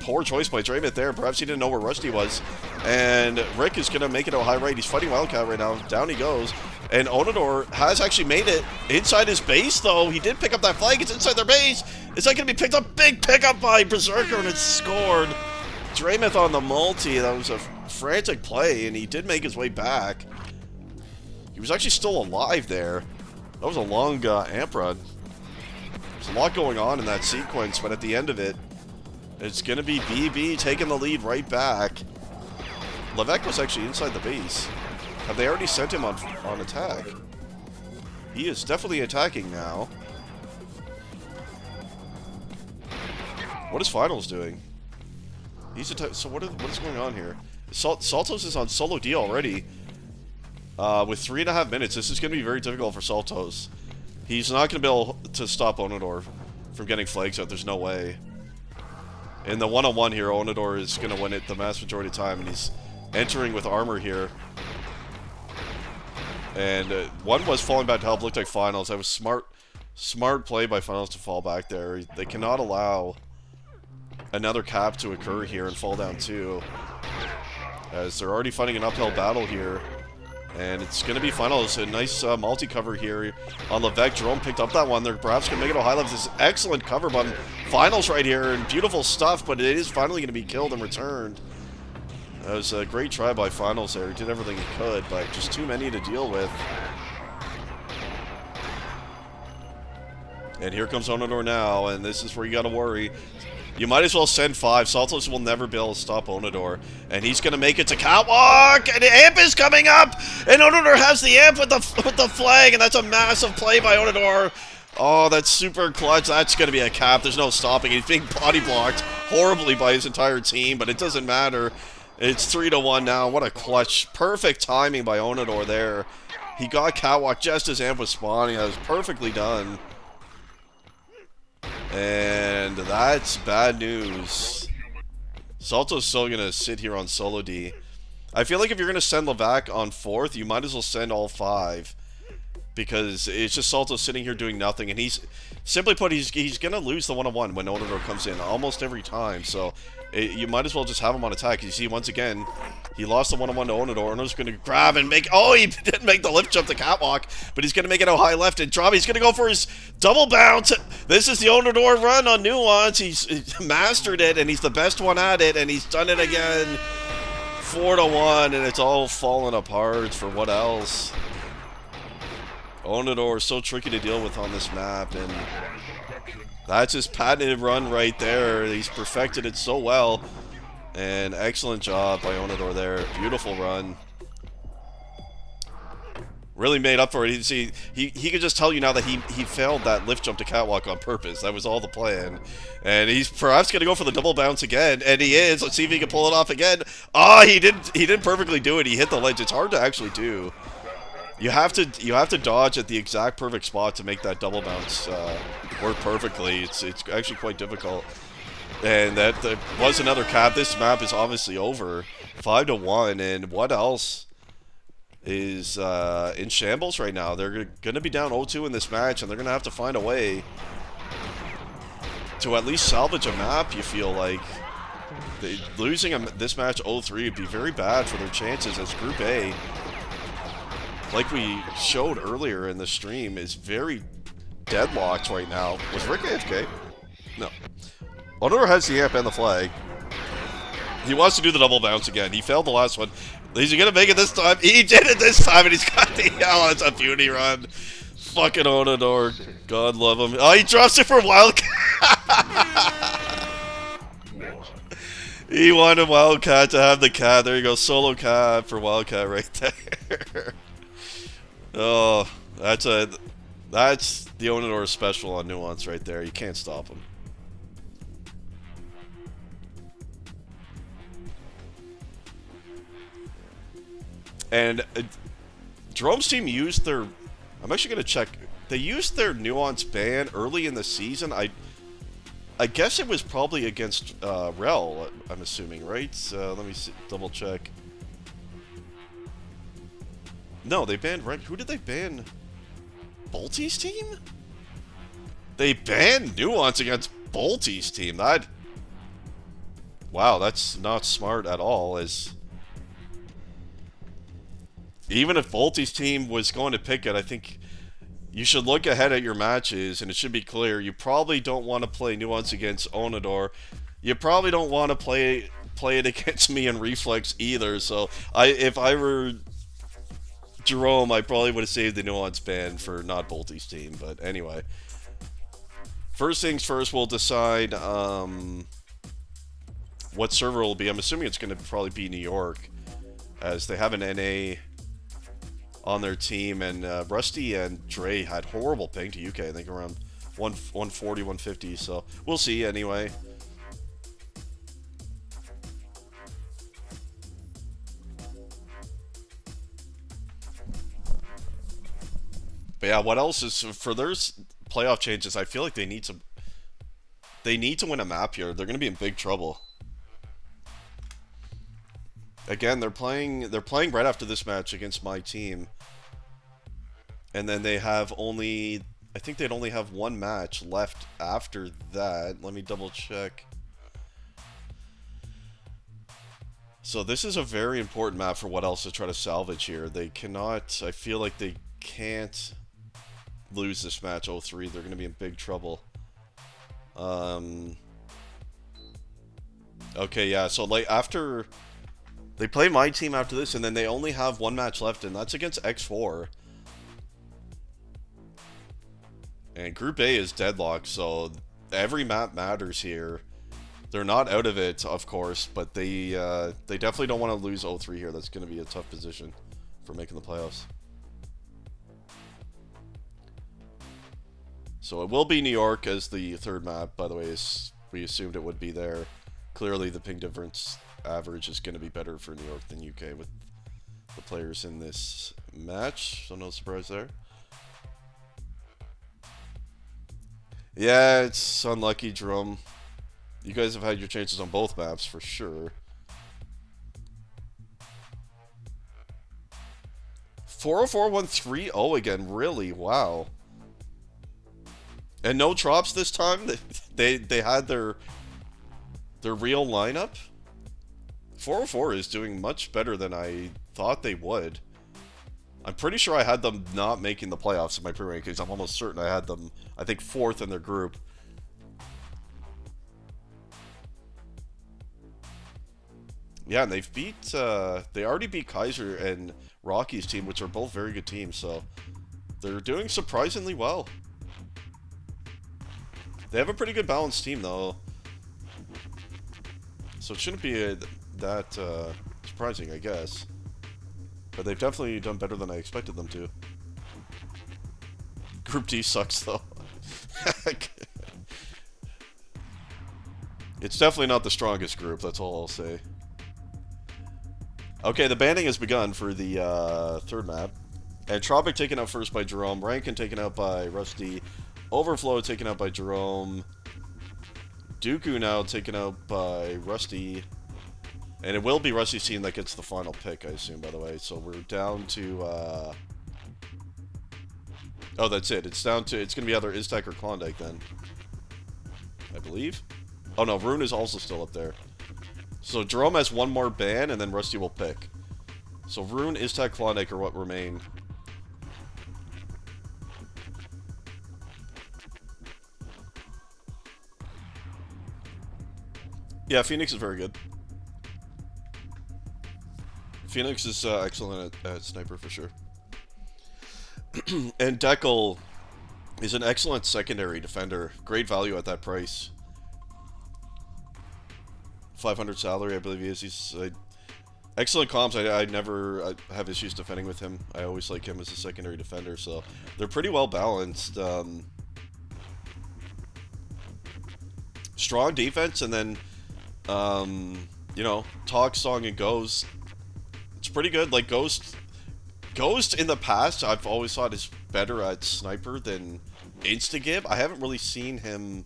[SPEAKER 1] poor choice by Draymond there. Perhaps he didn't know where Rusty was. And Rick is gonna make it a high right. He's fighting Wildcat right now. Down he goes. And Onodor has actually made it inside his base, though. He did pick up that flag. It's inside their base. Is that going to be picked up? Big pickup by Berserker, and it's scored. Draymond on the multi. That was a frantic play, and he did make his way back. He was actually still alive there. That was a long amp run. There's a lot going on in that sequence, but at the end of it, it's going to be BB taking the lead right back. Levesque was actually inside the base. Have they already sent him on attack? He is definitely attacking now. What is Finals doing? He's so what is going on here? Saltos is on solo D already. With 3.5 minutes, this is going to be very difficult for Saltos. He's not going to be able to stop Onodor from getting flags out. There's no way. In the one-on-one here, Onodor is going to win it the vast majority of the time, and he's entering with armor here. And one was falling back to help. Looked like Finals. That was smart play by Finals to fall back there. They cannot allow another cap to occur here and fall down too, as they're already fighting an uphill battle here. And it's going to be Finals. A nice multi-cover here on Levesque. Jerome picked up that one. They're perhaps going to make it a high level. This is excellent cover by Finals right here, and beautiful stuff, but it is finally going to be killed and returned. That was a great try by Finals there. He did everything he could, but just too many to deal with. And here comes Onodor now, and this is where you gotta worry. You might as well send 5. Saltos will never be able to stop Onodor. And he's gonna make it to Catwalk, and the amp is coming up! And Onodor has the amp with the flag, and that's a massive play by Onodor. Oh, that's super clutch. That's gonna be a cap. There's no stopping. He's being body blocked horribly by his entire team, but it doesn't matter. It's 3-1 now. What a clutch. Perfect timing by Onodor there. He got Catwalk just as amp was spawning. That was perfectly done. And that's bad news. Salto's still going to sit here on solo D. I feel like if you're going to send Levesque on 4th, you might as well send all 5. Because it's just Salto sitting here doing nothing. And he's, simply put, he's going to lose the one-on-one when Onodor comes in almost every time. So you might as well just have him on attack. You see, once again, he lost the one-on-one to Onodor. Onodor's going to grab and make... Oh, he didn't make the lift jump to Catwalk, but he's going to make it out high left and drop. He's going to go for his double bounce. This is the Onodor run on Nuance. He's mastered it, and he's the best one at it, and he's done it again. 4-1, and it's all falling apart for WhatElse. Onodor is so tricky to deal with on this map, and that's his patented run right there. He's perfected it so well, and excellent job by Onodor there. Beautiful run. Really made up for it. You see, he could just tell you now that he failed that lift jump to Catwalk on purpose. That was all the plan. And he's perhaps going to go for the double bounce again, and he is. Let's see if he can pull it off again. Oh, he didn't perfectly do it. He hit the ledge. It's hard to actually do. You have to dodge at the exact perfect spot to make that double bounce work perfectly. It's actually quite difficult. And that was another cap. This map is obviously over. 5-1, and WhatElse is in shambles right now. They're going to be down 0-2 in this match, and they're going to have to find a way to at least salvage a map, you feel like. Losing this match 0-3 would be very bad for their chances as Group A, like we showed earlier in the stream, is very deadlocked right now. Was Rick AFK? No. Onodor has the amp and the flag. He wants to do the double bounce again. He failed the last one. Is he going to make it this time? He did it this time, and he's got the... Oh, it's a beauty run. Fucking Onodor. God love him. Oh, he drops it for Wildcat. He wanted Wildcat to have the cat. There you go, solo cat for Wildcat right there. Oh, that's the Onidor special on Nuance right there. You can't stop him. And Jerome's team used their... I'm actually going to check. They used their Nuance ban early in the season. I guess it was probably against Rel, I'm assuming, right? Let me double check. No, they banned... Who did they ban? Bolty's team? They banned Nuance against Bolty's team. Wow, that's not smart at all, as... Even if Bolty's team was going to pick it, I think you should look ahead at your matches, and it should be clear. You probably don't want to play Nuance against Onidor. You probably don't want to play it against me in Reflex either, so if I were Jerome, I probably would have saved the Nuance ban for not Bolty's team, but anyway. First things first, we'll decide what server it will be. I'm assuming it's going to probably be New York, as they have an NA on their team, and Rusty and Dre had horrible ping to UK, I think around 140, 150, so we'll see anyway. But yeah, what else is for their playoff changes? I feel like they need to win a map here. They're going to be in big trouble. Again, they're playing right after this match against my team. And then they have only... I think they'd only have one match left after that. Let me double check. So this is a very important map for WhatElse to try to salvage here. They cannot... I feel like they can't lose this match 0-3. They're going to be in big trouble. Okay, yeah. So like after... They play my team after this, and then they only have one match left, and that's against X4. And Group A is deadlocked, so every map matters here. They're not out of it, of course, but they definitely don't want to lose 0-3 here. That's going to be a tough position for making the playoffs. So it will be New York as the third map, by the way, as we assumed it would be there. Clearly the ping difference average is going to be better for New York than UK with the players in this match, so no surprise there. Yeah, it's unlucky, Jerome. You guys have had your chances on both maps for sure. 404-130 again, really? Wow. And no drops this time? They had their real lineup? 404 is doing much better than I thought they would. I'm pretty sure I had them not making the playoffs in my pre-rankings. I'm almost certain I had them, I think, 4th in their group. Yeah, and they've beat, they already beat Kaiser and Rocky's team, which are both very good teams, so they're doing surprisingly well. They have a pretty good balanced team, though. So it shouldn't be that surprising, I guess. But they've definitely done better than I expected them to. Group D sucks, though. It's definitely not the strongest group, that's all I'll say. Okay, the banning has begun for the third map. And Tropic taken out first by Jerome. Rankin taken out by Rusty. Overflow taken out by Jerome. Dooku now taken out by Rusty. And it will be Rusty's team that gets the final pick, I assume, by the way. So we're down to... Oh, that's it. It's down to... It's going to be either Iztek or Klondike then. I believe. Oh, no. Rune is also still up there. So Jerome has one more ban, and then Rusty will pick. So Rune, Iztek, Klondike are what remain. Yeah, Phoenix is very good. Phoenix is excellent at sniper for sure. And Deckel is an excellent secondary defender. Great value at that price. 500 salary, I believe he is. He's excellent comps. I never have issues defending with him. I always like him as a secondary defender, so they're pretty well balanced. Strong defense, and then, you know, Talk, Song, and Ghost. It's pretty good. Like, Ghost in the past, I've always thought is better at Sniper than Instagib. I haven't really seen him...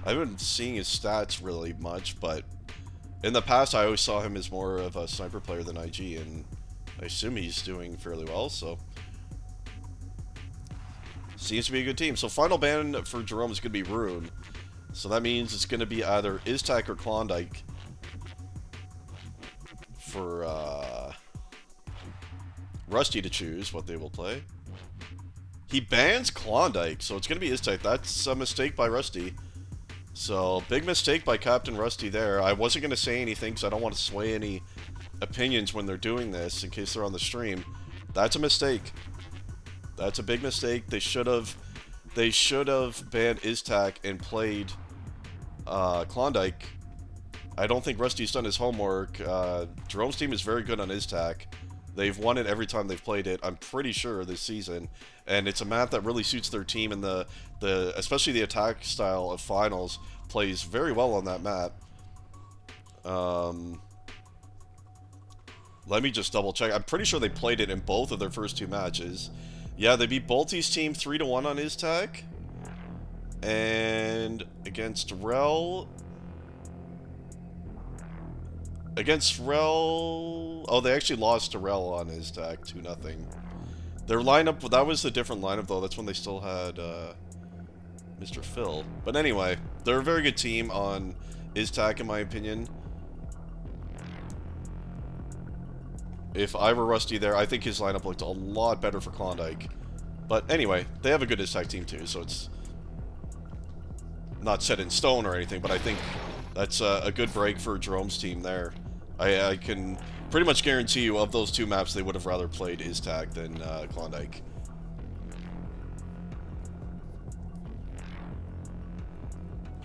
[SPEAKER 1] I haven't been seeing his stats really much, but in the past, I always saw him as more of a Sniper player than IG, and I assume he's doing fairly well, so... Seems to be a good team. So final ban for Jerome is going to be Rune. So that means it's going to be either Iztac or Klondike for Rusty to choose what they will play. He bans Klondike, so it's going to be Iztac. That's a mistake by Rusty. So, big mistake by Captain Rusty there. I wasn't going to say anything because I don't want to sway any opinions when they're doing this in case they're on the stream. That's a mistake. That's a big mistake. They should have banned Iztac and played Klondike. I don't think Rusty's done his homework. Jerome's team is very good on Iztac. They've won it every time they've played it, I'm pretty sure, this season. And it's a map that really suits their team, and especially the attack style of finals plays very well on that map. Let me just double check. I'm pretty sure they played it in both of their first two matches. Yeah, they beat Bolty's team 3-1 on Iztac. And against Rel... Oh, they actually lost to Rel on Iztac 2-0. Their lineup, that was a different lineup though. That's when they still had Mr. Phil. But anyway, they're a very good team on Iztac in my opinion. If I were Rusty there, I think his lineup looked a lot better for Klondike. But anyway, they have a good Iztac team too, so it's not set in stone or anything, but I think that's a good break for Jerome's team there. I can pretty much guarantee you of those two maps, they would have rather played Iztac than Klondike.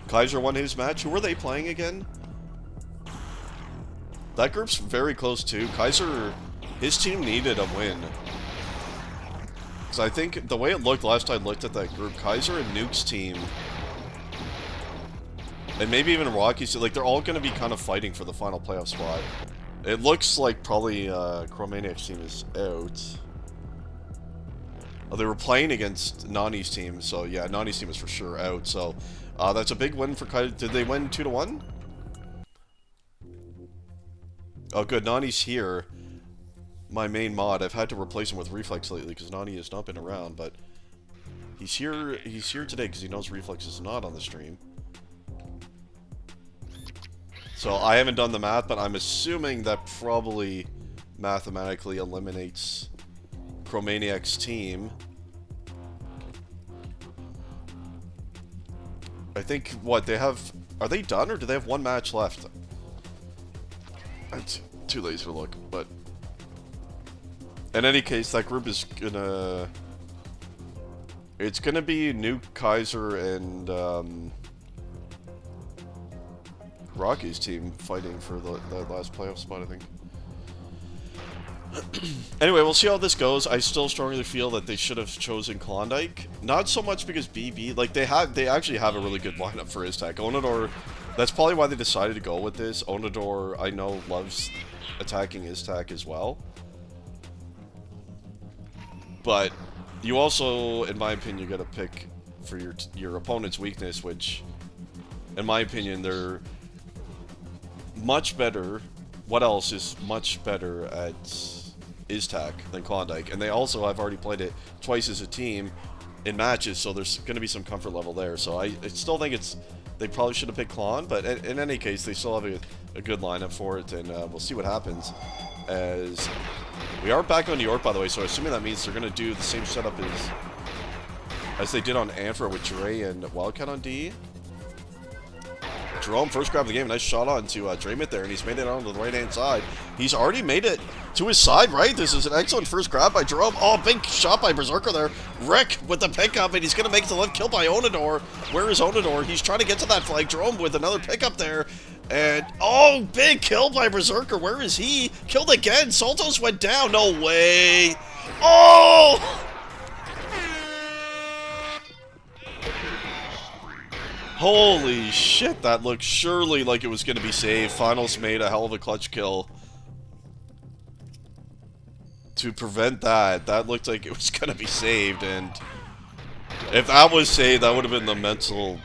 [SPEAKER 1] Kaiser won his match. Who were they playing again? That group's very close too. Kaiser, his team needed a win. Because I think the way it looked last time I looked at that group, Kaiser and Nuke's team, and maybe even Rocky's, like, they're all going to be kind of fighting for the final playoff spot. It looks like probably Chromaniac's team is out. Oh, they were playing against Nani's team, so yeah, Nani's team is for sure out. So that's a big win for Kaiser. Did they win 2-1? Oh, good. Nani's here. My main mod. I've had to replace him with Reflex lately because Nani has not been around, but he's here. He's here today because he knows Reflex is not on the stream. So I haven't done the math, but I'm assuming that probably mathematically eliminates Chromaniac's team. I think, what, they have... Are they done, or do they have one match left? I'm too lazy to look, but... In any case, that group is gonna... It's gonna be Nuke, Kaiser, and, Rocky's team fighting for the last playoff spot, I think. Anyway, we'll see how this goes. I still strongly feel that they should have chosen Klondike. Not so much because BB, like, they actually have a really good lineup for Iztac. Onador, that's probably why they decided to go with this. Onador, I know, loves attacking Iztac as well. But you also, in my opinion, you gotta pick for your opponent's weakness, which, in my opinion, they're much better. WhatElse is much better at Iztac than Klondike, and they also have already played it twice as a team in matches, so there's going to be some comfort level there. So I still think they probably should have picked Klon, but in any case, they still have a good lineup for it, and we'll see what happens. As we are back on New York, by the way, so assuming that means they're going to do the same setup as they did on Anfra with Dre and Wildcat on D. Jerome first grab of the game, nice shot on to Draymond there, and he's made it onto the right-hand side. He's already made it to his side, right? This is an excellent first grab by Jerome. Oh, big shot by Berserker there. Rick with the pickup, and he's going to make it to left, kill by Onador. Where is Onador? He's trying to get to that flag. Jerome with another pickup there. And, oh, big kill by Berserker. Where is he? Killed again. Saltos went down. No way. Oh! Holy shit, that looked surely like it was going to be saved. Finals made a hell of a clutch kill to prevent that. That looked like it was going to be saved, and if that was saved, that would have been the mental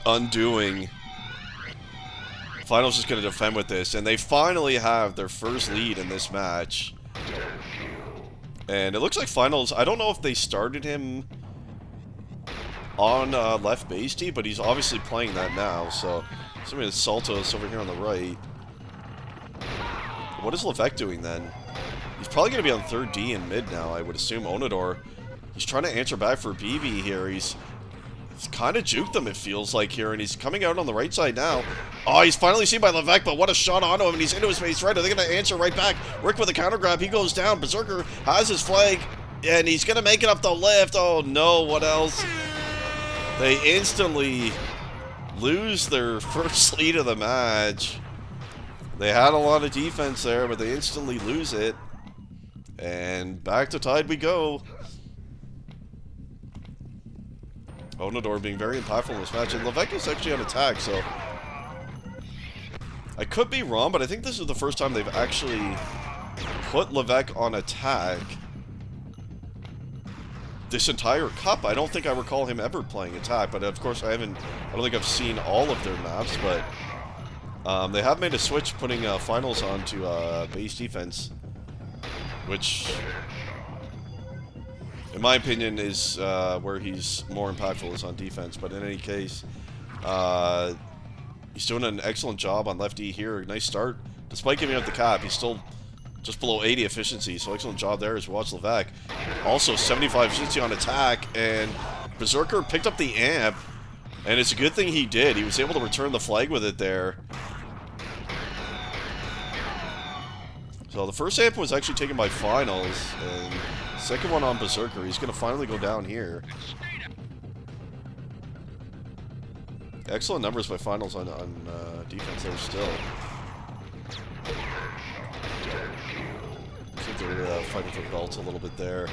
[SPEAKER 1] undoing. Finals just going to defend with this, and they finally have their first lead in this match. And it looks like Finals, I don't know if they started him on left base D, but he's obviously playing that now, so assuming it's Saltos over here on the right. What is Levesque doing then? He's probably going to be on third D and mid now, I would assume. Onodor, he's trying to answer back for BB here. He's kind of juked them, it feels like, here, and he's coming out on the right side now. Oh, he's finally seen by Levesque, but what a shot onto him, and he's into his face right. Are they going to answer right back? Rick with a counter grab, he goes down. Berserker has his flag, and he's going to make it up the lift. Oh no, what else? They instantly lose their first lead of the match. They had a lot of defense there, but they instantly lose it. And back to tied we go. Onodor being very impactful in this match. And Levesque is actually on attack, so I could be wrong, but I think this is the first time they've actually put Levesque on attack this entire cup. I don't think I recall him ever playing attack, but of course I don't think I've seen all of their maps, but they have made a switch putting Finals onto base defense, which in my opinion is where he's more impactful, is on defense. But in any case, he's doing an excellent job on lefty here. Nice start. Despite giving up the cap, he's still just below 80 efficiency, so excellent job there as we watch Levesque. Also 75 efficiency on attack, and Berserker picked up the amp, and it's a good thing he did. He was able to return the flag with it there. So the first amp was actually taken by Finals, and second one on Berserker. He's going to finally go down here. Excellent numbers by Finals on defense there still. I think they're fighting for belts a little bit there.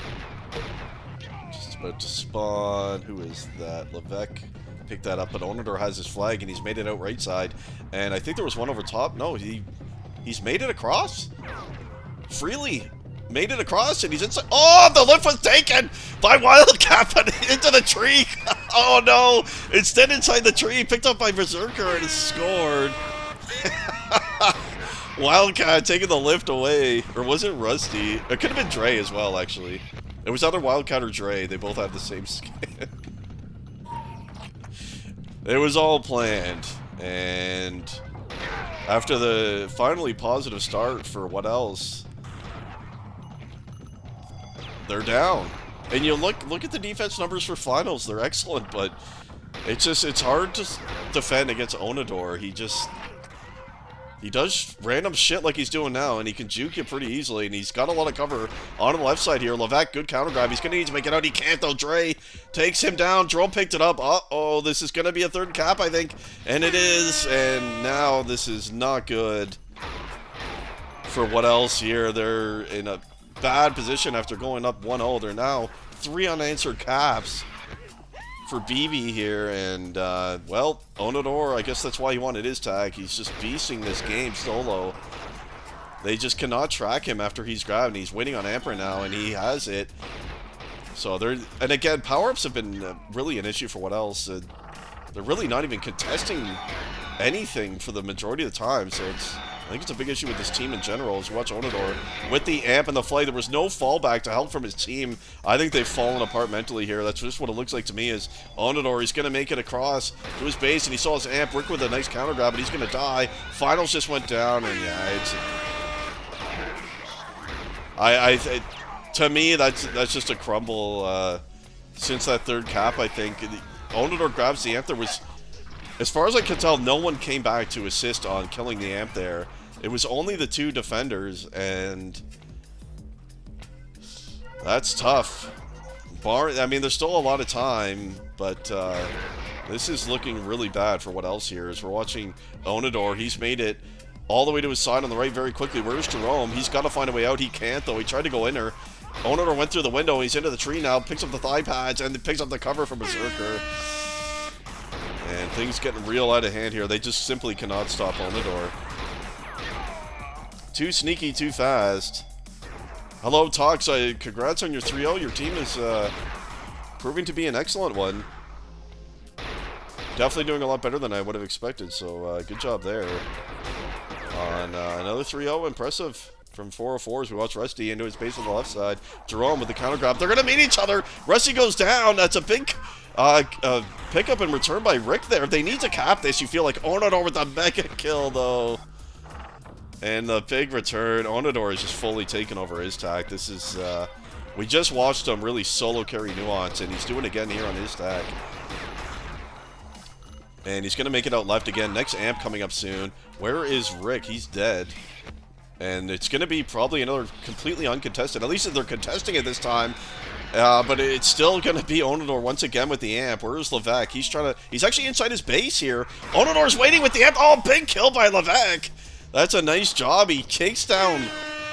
[SPEAKER 1] Just about to spawn. Who is that? Levesque picked that up, but Onodor has his flag, and he's made it out right side. And I think there was one over top. No, he's made it across. Freely made it across, and he's inside. Oh, the lift was taken by Wildcat into the tree. Oh no! Instead, inside the tree, picked up by Berserker, and it's scored. Wildcat taking the lift away. Or was it Rusty? It could have been Dre as well, actually. It was either Wildcat or Dre. They both have the same skin. It was all planned. And after the finally positive start for WhatElse, they're down. And you look at the defense numbers for Finals. They're excellent, but it's hard to defend against Onodor. He does random shit like he's doing now, and he can juke you pretty easily, and he's got a lot of cover on the left side here. Levesque, good counter grab. He's going to need to make it out. He can't, though. Dre takes him down. Jerome picked it up. Uh-oh, this is going to be a third cap, I think. And it is, and now this is not good for WhatElse here. They're in a bad position after going up 1-0. They're now 3 unanswered caps for BB here, and well, Onodor, I guess that's why he wanted his tag. He's just beasting this game solo. They just cannot track him after he's grabbed, and he's waiting on Amper now, and he has it. So and again, power-ups have been really an issue for WhatElse. They're really not even contesting anything for the majority of the time, so I think it's a big issue with this team in general. As you watch Onodor with the amp and the flag, there was no fallback to help from his team. I think they've fallen apart mentally here. That's just what it looks like to me. Is Onodor, he's going to make it across to his base, and he saw his amp. Rick with a nice counter grab, but he's going to die. Finals just went down, and yeah, to me, that's just a crumble. Since that third cap, I think Onodor grabs the amp. There was, as far as I can tell, no one came back to assist on killing the amp there. It was only the 2 defenders, and that's tough. I mean, there's still a lot of time, but This is looking really bad for WhatElse here, as we're watching Onador. He's made it all the way to his side on the right very quickly. Where's Jerome? He's got to find a way out. He can't, though. He tried to go in her. Onador went through the window. He's into the tree now. Picks up the thigh pads and picks up the cover from Berserker. And things getting real out of hand here. They just simply cannot stop Onador. Too sneaky, too fast. Hello, Tox. Congrats on your 3-0. Your team is proving to be an excellent one. Definitely doing a lot better than I would have expected, so good job there. On another 3-0, impressive. From 404 as we watch Rusty into his base on the left side. Jerome with the counter grab. They're going to meet each other. Rusty goes down. That's a big pickup and return by Rick there. They need to cap this. You feel like Onador with the mega kill, though. And the big return. Onador is just fully taken over his tack. This is, we just watched him really solo carry Nuance, and he's doing it again here on his tack. And he's going to make it out left again. Next amp coming up soon. Where is Rick? He's dead. And it's going to be probably another completely uncontested. At least they're contesting it this time. But it's still going to be Onador once again with the amp. Where's Levesque? He's actually inside his base here. Onador's waiting with the amp. Oh, big kill by Levesque. That's a nice job. He takes down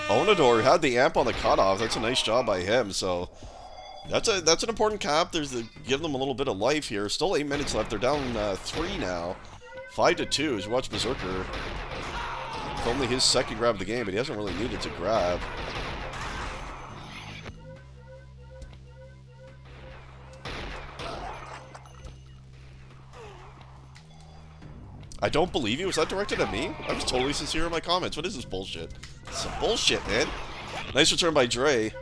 [SPEAKER 1] Onador. He had the amp on the cutoff. That's a nice job by him. So that's an important cap. Give them a little bit of life here. Still 8 minutes left. They're down 3 now. 5-2 as you watch Berserker. It's only his second grab of the game, but he hasn't really needed to grab. I don't believe you. Was that directed at me? I was totally sincere in my comments. What is this bullshit? It's some bullshit, man. Nice return by Dre.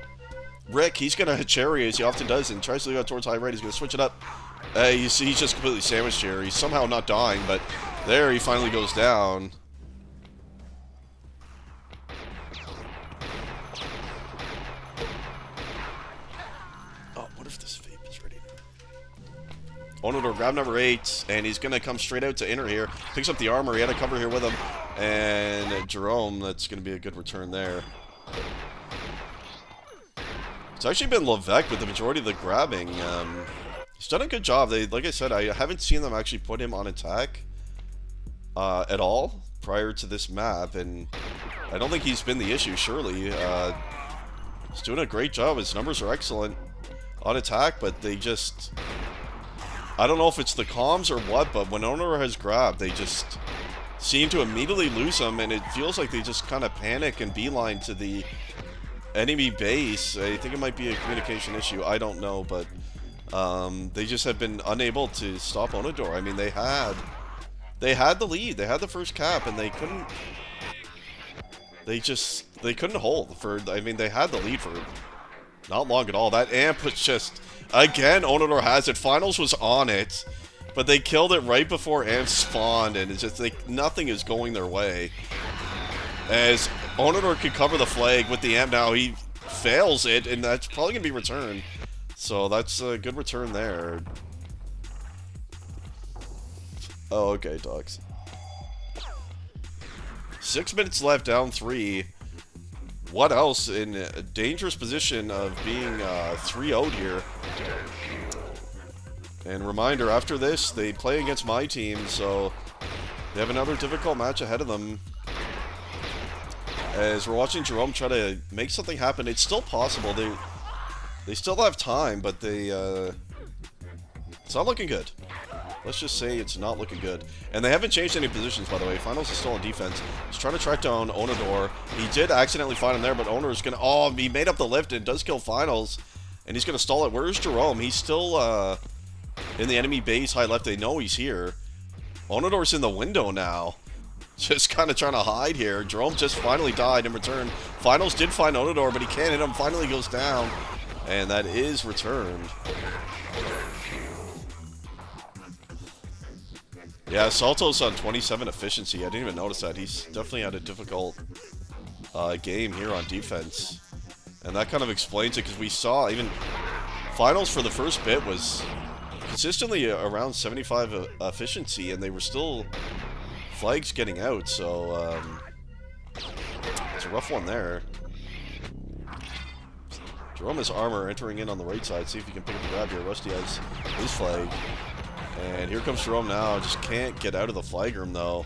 [SPEAKER 1] Rick, he's going to hit cherry as he often does and tries to go towards high right. He's going to switch it up. You see, he's just completely sandwiched here. He's somehow not dying, but there he finally goes down. Onador grab number 8, and he's going to come straight out to inner here. Picks up the armor. He had a cover here with him. And Jerome, that's going to be a good return there. It's actually been Levesque with the majority of the grabbing. He's done a good job. Like I said, I haven't seen them actually put him on attack at all prior to this map, and I don't think he's been the issue, surely. He's doing a great job. His numbers are excellent on attack, but they just... I don't know if it's the comms or what, but when Onador has grabbed, they just seem to immediately lose him, and it feels like they just kind of panic and beeline to the enemy base. I think it might be a communication issue. I don't know, but they just have been unable to stop Onador. I mean, they had the lead. They had the first cap, and they couldn't. They couldn't hold for. I mean, they had the lead for not long at all. That amp was just. Again, Onador has it. Finals was on it, but they killed it right before amp spawned, and it's just like nothing is going their way. As Onador could cover the flag with the amp now, he fails it, and that's probably going to be returned. So that's a good return there. Oh, okay, Dogs. 6 minutes left, down 3. WhatElse in a dangerous position of being 3-0'd here. And reminder, after this, they play against my team, so they have another difficult match ahead of them. As we're watching Jerome try to make something happen, it's still possible. They still have time, but it's not looking good. Let's just say it's not looking good. And they haven't changed any positions, by the way. Finals is still on defense. He's trying to track down Onador. He did accidentally find him there, but Onador is going to... Oh, he made up the lift and does kill Finals. And he's going to stall it. Where's Jerome? He's still in the enemy base high left. They know he's here. Onador's in the window now. Just kind of trying to hide here. Jerome just finally died in return. Finals did find Onador, but he can't hit him. Finally goes down. And that is returned. Yeah, Salto's on 27 efficiency. I didn't even notice that. He's definitely had a difficult game here on defense. And that kind of explains it, because we saw even Finals for the first bit was consistently around 75 efficiency, and they were still flags getting out, so it's a rough one there. Jerome has armor entering in on the right side. See if he can pick up the grab here. Rusty has his flag. And here comes Jerome now. Just can't get out of the flag room, though.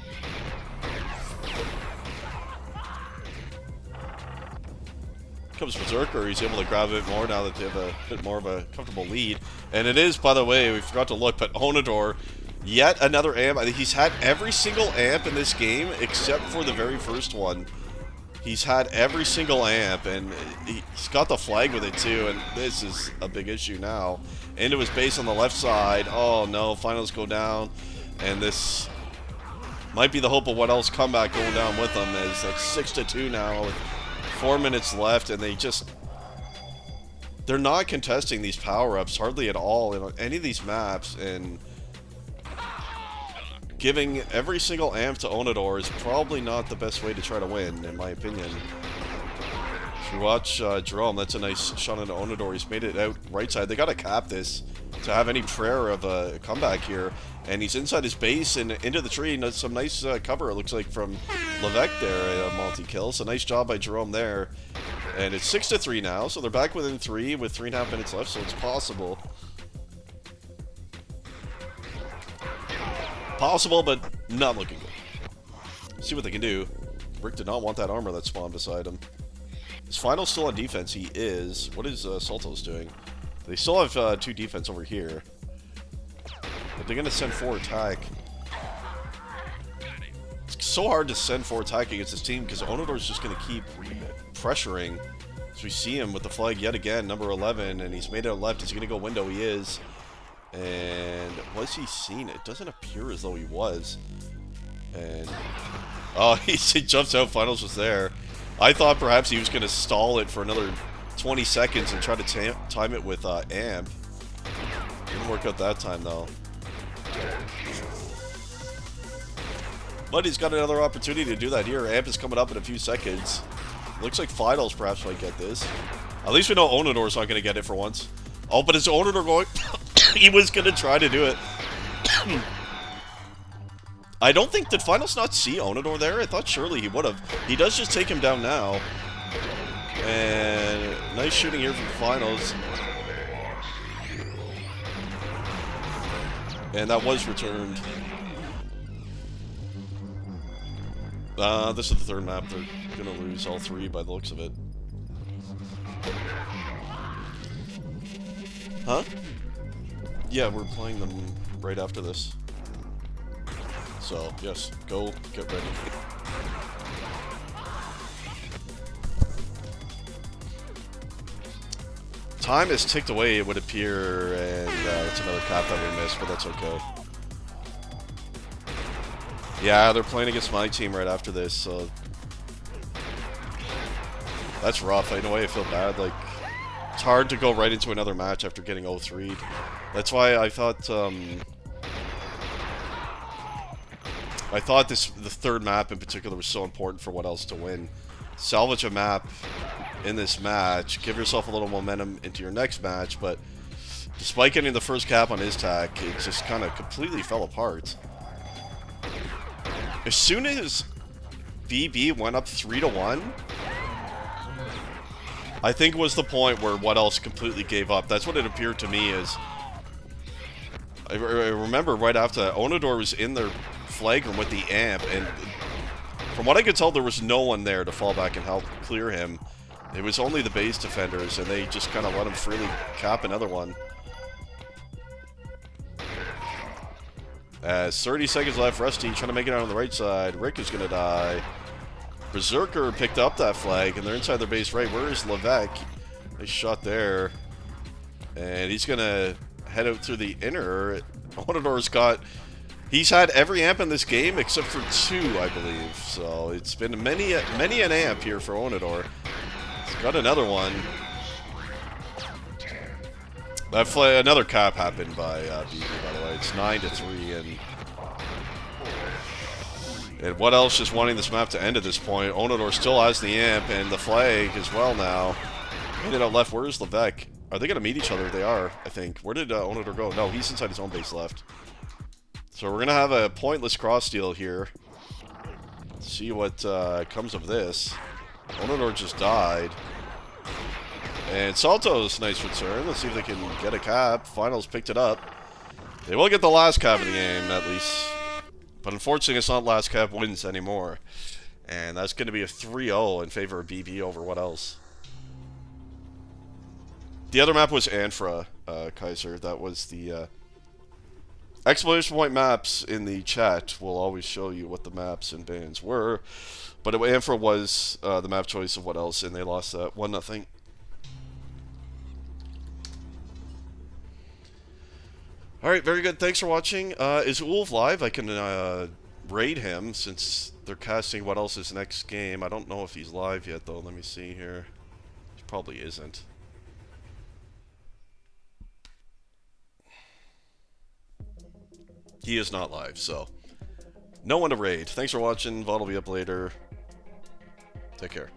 [SPEAKER 1] Comes Berserker. He's able to grab a bit more now that they have a bit more of a comfortable lead. And it is, by the way, we forgot to look, but Onodor, yet another amp. I think he's had every single amp in this game except for the very first one. He's had every single amp, and he's got the flag with it too, and this is a big issue now. Into his base on the left side. Oh no, finals go down, and this might be the hope of WhatElse comeback going down with them, as it's 6-2 now with 4 minutes left, and they're not contesting these power-ups hardly at all in any of these maps, and giving every single amp to Onodor is probably not the best way to try to win, in my opinion. If you watch Jerome, that's a nice shot into Onodor. He's made it out right side. They gotta cap this to have any prayer of a comeback here. And he's inside his base and into the tree. And some nice cover, it looks like, from Levesque there, multi-kill. So nice job by Jerome there. And it's 6-3 now, so they're back within 3 with 3.5 minutes left, so it's possible. Possible, but not looking good. See what they can do. Rick did not want that armor that spawned beside him. Is Final still on defense? He is. What is Saltos doing? They still have 2 defense over here. But they're going to send 4 attack. It's so hard to send 4 attack against this team because Onodor's just going to keep pressuring. So we see him with the flag yet again, number 11, and he's made it left. He's going to go window. He is. And was he seen? It doesn't appear as though he was. And oh, he jumps out. Finals was there. I thought perhaps he was going to stall it for another 20 seconds and try to time it with amp. Didn't work out that time though. But he's got another opportunity to do that here. Amp is coming up in a few seconds. Looks like Finals perhaps might get this. At least we know Onodor's not going to get it for once. Oh, but is Onodor going? He was going to try to do it. I don't think, did Finals not see Onodor there? I thought surely he would have. He does just take him down now. And nice shooting here from Finals. And that was returned. This is the 3rd map. They're going to lose all 3 by the looks of it. Huh? Yeah, we're playing them right after this. So, yes, go get ready. Time has ticked away, it would appear, and it's another cap that we missed, but that's okay. Yeah, they're playing against my team right after this, so that's rough. In a way, I feel bad. Like, it's hard to go right into another match after getting 0-3'd. That's why I thought the 3rd map in particular was so important for WhatElse to win. Salvage a map in this match, give yourself a little momentum into your next match, but despite getting the first cap on his tack, it just kind of completely fell apart. As soon as BB went up 3-1, I think was the point where WhatElse completely gave up. That's what it appeared to me as. I remember right after that, Onodor was in their flag room with the amp, and from what I could tell, there was no one there to fall back and help clear him. It was only the base defenders, and they just kind of let him freely cap another one. As 30 seconds left, Rusty trying to make it out on the right side. Rick is going to die. Berserker picked up that flag, and they're inside their base right. Where is Levesque? Nice shot there. And he's going to head out through the inner. Onodor's got... He's had every amp in this game except for 2, I believe. So it's been many an amp here for Onodor. He's got another one. That another cap happened by BB, by the way. It's 9-3, and WhatElse just wanting this map to end at this point. Onodor still has the amp and the flag as well now. Made it out left. Where is Levesque? Are they going to meet each other? They are, I think. Where did Onodor go? No, he's inside his own base left. So we're going to have a pointless cross deal here. See what comes of this. Onodor just died. And Salto's nice return. Let's see if they can get a cap. Finals picked it up. They will get the last cap of the game, at least. But unfortunately, it's not last cap wins anymore. And that's going to be a 3-0 in favor of BB over WhatElse. The other map was Anfra, Kaiser. That was the... exclamation point maps in the chat will always show you what the maps and bands were. But Anfra was the map choice of WhatElse, and they lost that 1-0. Alright, very good. Thanks for watching. Is Ulf live? I can raid him since they're casting WhatElse's next game. I don't know if he's live yet, though. Let me see here. He probably isn't. He is not live, so no one to raid. Thanks for watching. VOD will be up later. Take care.